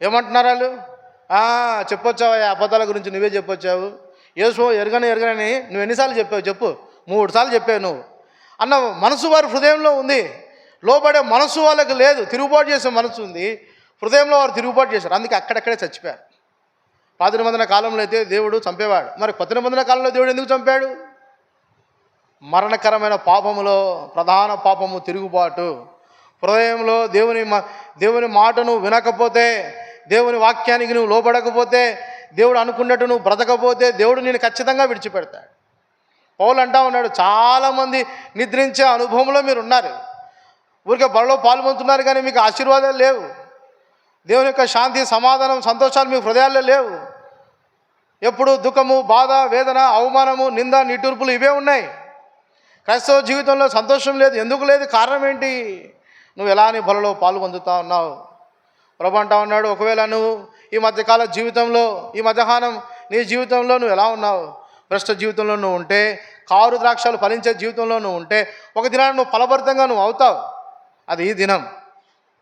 ఏమంటున్నారు వాళ్ళు? చెప్పొచ్చావయ్యా, అబద్ధాల గురించి నువ్వే చెప్పొచ్చావు, యేసు ఎరగని నువ్వు ఎన్నిసార్లు చెప్పావు? చెప్పు. 3 సార్లు చెప్పావు నువ్వు అన్న మనసు వారి హృదయంలో ఉంది. లోబడే మనసు వాళ్ళకి లేదు, తిరుగుబాటు చేసే మనసు ఉంది. హృదయంలో వారు తిరుగుబాటు చేశారు, అందుకే అక్కడక్కడే చచ్చిపోయారు. పాత నిబంధన కాలంలో అయితే దేవుడు చంపేవాడు, మరి కొత్త నిబంధన కాలంలో దేవుడు ఎందుకు చంపాడు? మరణకరమైన పాపములో ప్రధాన పాపము తిరుగుబాటు. హృదయంలో దేవుని మాటను వినకపోతే, దేవుని వాక్యానికి నువ్వు లోబడకపోతే, దేవుడు అనుకున్నట్టు నువ్వు బ్రతకపోతే దేవుడు నేను ఖచ్చితంగా విడిచిపెడతాడు. పౌలు అంటా ఉన్నాడు, చాలామంది నిద్రించే అనుభవంలో మీరు ఉన్నారు, ఊరికే బలలో పాల్గొంటున్నారు, కానీ మీకు ఆశీర్వాదాలు లేవు. దేవుని యొక్క శాంతి, సమాధానం, సంతోషాలు మీ హృదయాల్లో లేవు. ఎప్పుడు దుఃఖము, బాధ, వేదన, అవమానము, నింద, నిట్టూర్పులు ఇవే ఉన్నాయి. క్రైస్తవ జీవితంలో సంతోషం లేదు. ఎందుకు లేదు? కారణం ఏంటి? నువ్వు ఎలాని బలలో పాల్గొందుతా ఉన్నావు. ప్రభు అంటా ఉన్నాడు, ఒకవేళ నువ్వు ఈ మధ్యకాల జీవితంలో, ఈ మధ్యాహ్నం నీ జీవితంలో నువ్వు ఎలా ఉన్నావు? భ్రష్ట జీవితంలో నువ్వు ఉంటే, కారు ద్రాక్షలు ఫలించే జీవితంలో నువ్వు ఉంటే, ఒక దినాన్ని నువ్వు ఫలభరితంగా నువ్వు అవుతావు. అది ఈ దినం.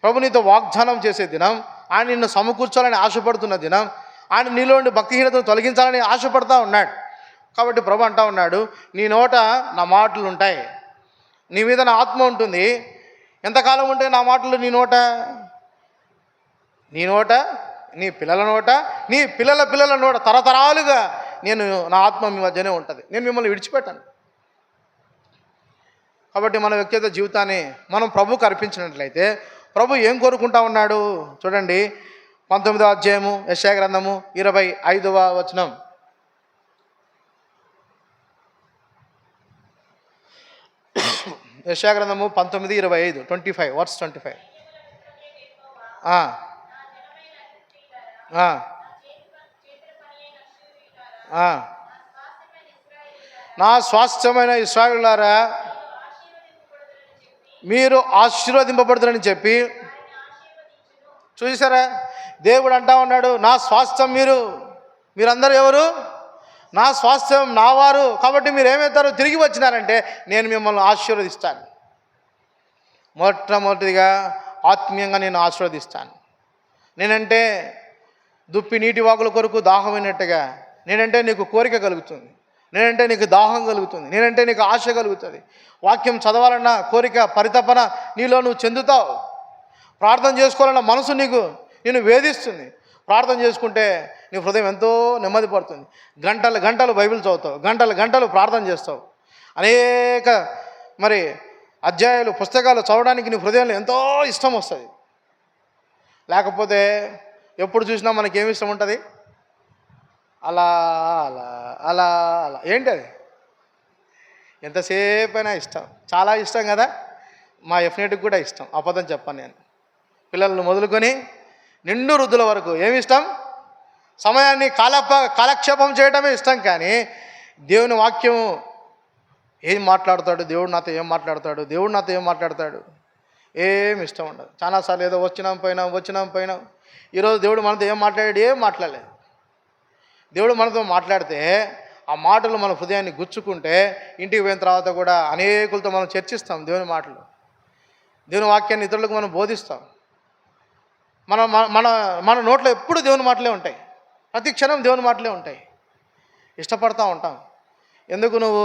ప్రభు నీతో వాగ్దానం చేసే దినం, ఆయన నిన్ను సమకూర్చాలని ఆశపడుతున్న దినం, ఆయన నీలో ఉండి భక్తిహీనతను తొలగించాలని ఆశపడతా ఉన్నాడు. కాబట్టి ప్రభు అంటా ఉన్నాడు, నీ నోట నా మాటలు ఉంటాయి, నీ మీద నా ఆత్మ ఉంటుంది. ఎంతకాలం ఉంటే నా మాటలు నీ నోట, నీ పిల్లల నోట, నీ పిల్లల పిల్లల నోట, తరతరాలుగా నేను నా ఆత్మ మీ మధ్యనే ఉంటుంది, నేను మిమ్మల్ని విడిచిపెట్టాను. కాబట్టి మన వ్యక్తిగత జీవితాన్ని మనం ప్రభువుకు అర్పించినట్లయితే ప్రభు ఏం కోరుకుంటా ఉన్నాడు చూడండి. 19వ అధ్యాయము యెషయా గ్రంథము 25వ వచనం. యెషయా గ్రంథము 19:25, 25 వర్స్ 25. నా స్వాస్థ్యమైన ఇశ్రాయేలులారా, మీరు ఆశీర్వదింపబడుతుందని చెప్పి, చూసారా, దేవుడు అంటా ఉన్నాడు, నా స్వాస్థ్యం మీరందరూ ఎవరు? నా స్వాస్థ్యం, నా వారు. కాబట్టి మీరు ఏమవుతారు? తిరిగి వచ్చినారంటే నేను మిమ్మల్ని ఆశీర్వదిస్తాను. మొట్టమొదటిగా ఆత్మీయంగా నేను ఆశీర్వదిస్తాను. నేనంటే దుప్పి నీటి వాగుల కొరకు దాహమైనట్టుగా, నేనంటే నీకు కోరిక కలుగుతుంది, నేనంటే నీకు దాహం కలుగుతుంది, నేనంటే నీకు ఆశ కలుగుతుంది. వాక్యం చదవాలన్న కోరిక, పరితపన నీలో నువ్వు చెందుతావు. ప్రార్థన చేసుకోవాలన్న మనసు నిన్ను వేధిస్తుంది. ప్రార్థన చేసుకుంటే నీ హృదయం ఎంతో నెమ్మది పడుతుంది. గంటలు గంటలు బైబిల్ చదువుతావు, గంటలు గంటలు ప్రార్థన చేస్తావు, అనేక అధ్యాయాలు, పుస్తకాలు చదవడానికి నీ హృదయంలో ఎంతో ఇష్టం వస్తుంది. లేకపోతే ఎప్పుడు చూసినా మనకి ఏమి ఇష్టం ఉంటుంది? అలా అలా అలా అలా. ఏంటి అది? ఎంతసేపు అయినా ఇష్టం, చాలా ఇష్టం కదా. మా ఎఫ్నెట్కి కూడా ఇష్టం, అబద్ధం చెప్పాను నేను. పిల్లలను మొదలుకొని నిండు వృద్ధుల వరకు ఏమి ఇష్టం? సమయాన్ని కాలక్షేపం చేయడమే ఇష్టం. కానీ దేవుని వాక్యం ఏం మాట్లాడతాడు, దేవుడు నాతో ఏం మాట్లాడతాడు, ఏమి ఇష్టం ఉండదు. చాలాసార్లు ఏదో వచ్చినాం పోయినాం. ఈరోజు దేవుడు మనతో ఏం మాట్లాడలేదు. దేవుడు మనతో మాట్లాడితే ఆ మాటలు మన హృదయాన్ని గుచ్చుకుంటే ఇంటికి పోయిన తర్వాత కూడా అనేకులతో మనం చర్చిస్తాం దేవుని మాటలు, దేవుని వాక్యాన్ని ఇతరులకు మనం బోధిస్తాం. మన మన మన నోట్లో ఎప్పుడు దేవుని మాటలే ఉంటాయి, ప్రతి క్షణం దేవుని మాటలే ఉంటాయి, ఇష్టపడతా ఉంటాం. ఎందుకు నువ్వు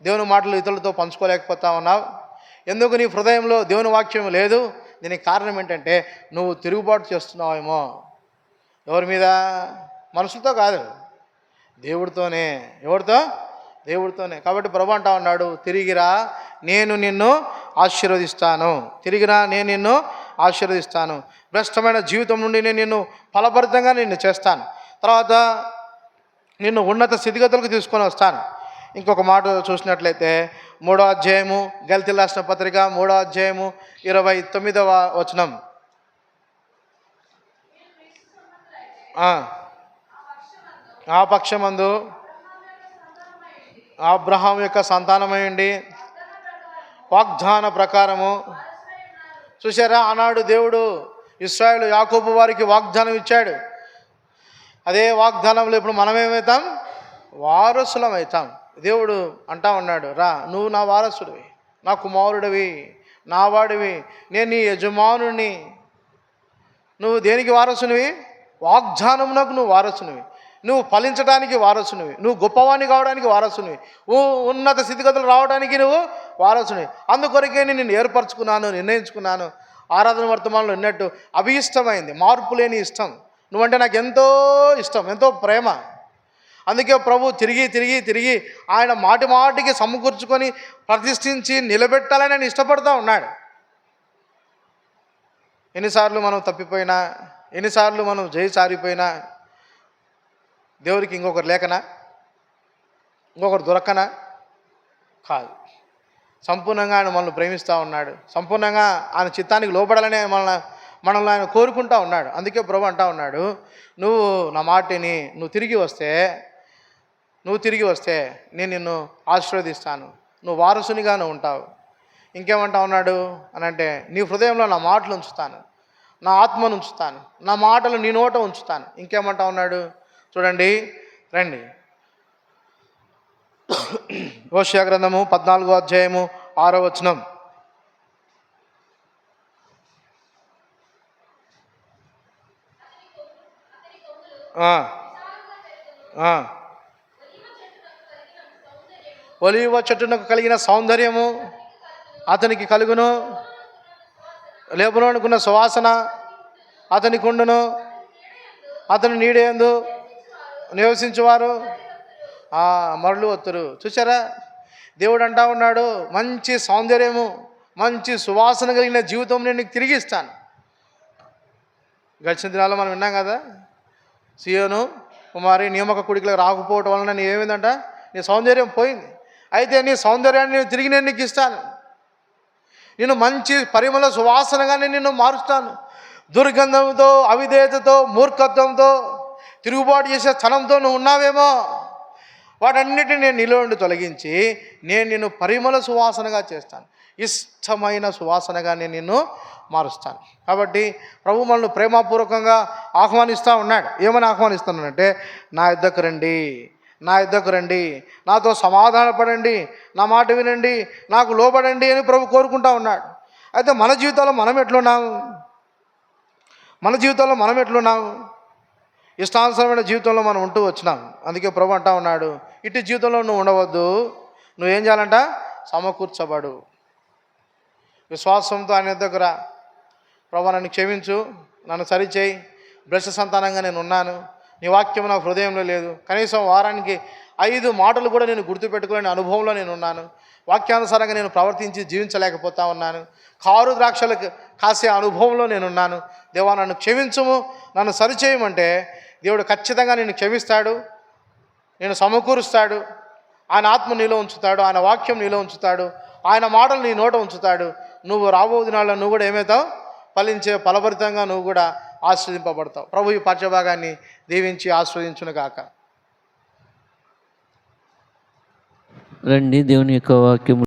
దేవుని మాటలు ఇతరులతో పంచుకోలేకపోతా ఉన్నావు? ఎందుకు నీ హృదయంలో దేవుని వాక్యం లేదు? దీనికి కారణం ఏంటంటే నువ్వు తిరుగుబాటు చేస్తున్నావేమో. ఎవరి మీద? మనుషులతో కాదు, దేవుడితోనే. ఎవరితో? దేవుడితోనే. కాబట్టి ప్రభు అంటా ఉన్నాడు, తిరిగిరా నేను నిన్ను ఆశీర్వదిస్తాను, తిరిగిరా నేను నిన్ను ఆశీర్వదిస్తాను, భ్రష్టమైన జీవితం నుండి నేను నిన్ను ఫలభరితంగా నిన్ను చేస్తాను, తర్వాత నిన్ను ఉన్నత స్థితిగతులకు తీసుకొని వస్తాను. ఇంకొక మాట చూసినట్లయితే 3వ అధ్యాయము, గల్తీయులకు రాసిన పత్రిక 3వ అధ్యాయము 29వ వచనం. ఆ పక్షమందు అబ్రహాం యొక్క సంతానమైండి వాగ్దాన ప్రకారము. చూసారా, ఆనాడు దేవుడు ఇశ్రాయేలు యాకోబు వారికి వాగ్దానం ఇచ్చాడు. అదే వాగ్దానంలో ఇప్పుడు మనమేమవుతాం? వారసులం అవుతాం. దేవుడు అంటా ఉన్నాడు, రా నువ్వు నా వారసుడివి, నా కుమారుడివి, నా వాడివి, నేను నీ యజమానుని. నువ్వు దేనికి వారసునివి? వాగ్దానమునకు నువ్వు వారసునివి, నువ్వు ఫలించడానికి వారసునివి, నువ్వు గొప్పవాణి కావడానికి వారసునివి, ఉన్నత స్థితిగతులు రావడానికి నువ్వు వారసునివి. అందుకొరకే నేను ఏర్పరచుకున్నాను, నిర్ణయించుకున్నాను. ఆరాధన వర్తమానంలో ఉన్నట్టు అభిష్టమైంది, మార్పు లేని ఇష్టం. నువ్వంటే నాకు ఎంతో ఇష్టం, ఎంతో ప్రేమ. అందుకే ప్రభు తిరిగి తిరిగి తిరిగి ఆయన మాటి మాటికి సమకూర్చుకొని ప్రతిష్ఠించి నిలబెట్టాలని ఆయన ఇష్టపడుతూ ఉన్నాడు. ఎన్నిసార్లు మనం తప్పిపోయినా, ఎన్నిసార్లు మనం సారిపోయినా దేవుడికి ఇంకొకరు లేకనా, ఇంకొకరు దొరకనా? కాదు. సంపూర్ణంగా ఆయన మనల్ని ప్రేమిస్తూ ఉన్నాడు, సంపూర్ణంగా ఆయన చిత్తానికి లోపడాలని మనల్ని ఆయన కోరుకుంటూ ఉన్నాడు. అందుకే ప్రభు అంటా ఉన్నాడు, నువ్వు నా మాటిని నువ్వు తిరిగి వస్తే నేను నిన్ను ఆశీర్వదిస్తాను, నువ్వు వారసునిగానే ఉంటావు. ఇంకేమంటా ఉన్నాడు అని అంటే, నీ హృదయంలో నా మాటలు ఉంచుతాను, నా ఆత్మను ఉంచుతాను, నా మాటలు నీ నోట ఉంచుతాను. ఇంకేమంటా ఉన్నాడు చూడండి, రండి. హోషేయ గ్రంథము 14వ అధ్యాయము 6వ వచనం. ఒలీవ చెట్టునకు కలిగిన సౌందర్యము అతనికి కలుగును, లేబులోనుకున్న సువాసన అతనికి ఉండును, అతని నీడేందు నివసించువారు మరలు వత్తురు. చూసారా, దేవుడు అంటా ఉన్నాడు, మంచి సౌందర్యము, మంచి సువాసన కలిగిన జీవితం నేను నీకు తిరిగి ఇస్తాను. గడిచిన దినాల్లో మనం విన్నాం కదా, సియోను కుమారి నియామక కుడికలకు రాకపోవటం వలన నీ ఏమైందంట, నీ సౌందర్యం పోయింది. అయితే నీ సౌందర్యాన్ని నేను తిరిగి నీకు ఇస్తాను, నేను మంచి పరిమళ సువాసనగా నిన్ను మారుస్తాను. దుర్గంధంతో, అవిధేయతతో, మూర్ఖత్వంతో, తిరుగుబాటు చేసే స్థలంతో నువ్వు ఉన్నావేమో, వాటన్నిటిని నేను నీలో నుండి తొలగించి నేను నిన్ను పరిమళ సువాసనగా చేస్తాను, ఇష్టమైన సువాసనగా నేను నిన్ను మారుస్తాను. కాబట్టి ప్రభు మనల్ని ప్రేమపూర్వకంగా ఆహ్వానిస్తూ ఉన్నాడు. ఏమని ఆహ్వానిస్తున్నానంటే, నా యుద్ధకు రండి, నాతో సమాధానపడండి, నా మాట వినండి, నాకు లోబడండి అని ప్రభు కోరుకుంటా ఉన్నాడు. అయితే మన జీవితంలో మనం ఎట్లున్నాం? ఇష్టానుసరమైన జీవితంలో మనం ఉంటూ వచ్చినాం. అందుకే ప్రభు అంటా ఉన్నాడు, ఇటు జీవితంలో నువ్వు ఉండవద్దు, నువ్వేం చేయాలంట? సమకూర్చబడు, విశ్వాసంతో ఆయన దగ్గర, ప్రభు నన్ను క్షమించు, నన్ను సరిచేయి, భ్రష్ట సంతానంగా నేను ఉన్నాను, నీ వాక్యం నా హృదయంలో లేదు, కనీసం వారానికి 5 మాటలు కూడా నేను గుర్తుపెట్టుకోలేని అనుభవంలో నేను ఉన్నాను, వాక్యానుసారంగా నేను ప్రవర్తించి జీవించలేకపోతా ఉన్నాను, కారు ద్రాక్షలకు కాసే అనుభవంలో నేనున్నాను. దేవా నన్ను క్షమించుము, నన్ను సరిచేయమంటే దేవుడు ఖచ్చితంగా నేను క్షమిస్తాడు, నేను సమకూరుస్తాడు. ఆయన ఆత్మ నీలో ఉంచుతాడు, ఆయన వాక్యం నీలో ఉంచుతాడు, ఆయన మాటలు నీ నోట ఉంచుతాడు. నువ్వు రాబో దినాల్లో నువ్వు కూడా ఏమవుతావు? ఫలించే ఫలభరితంగా నువ్వు కూడా ఆస్వాదింపబడతావు. ప్రభు ఈ పాఠ్యభాగాన్ని దీవించి ఆస్వాదించును గాక. రండి, దేవుని యొక్క వాక్యము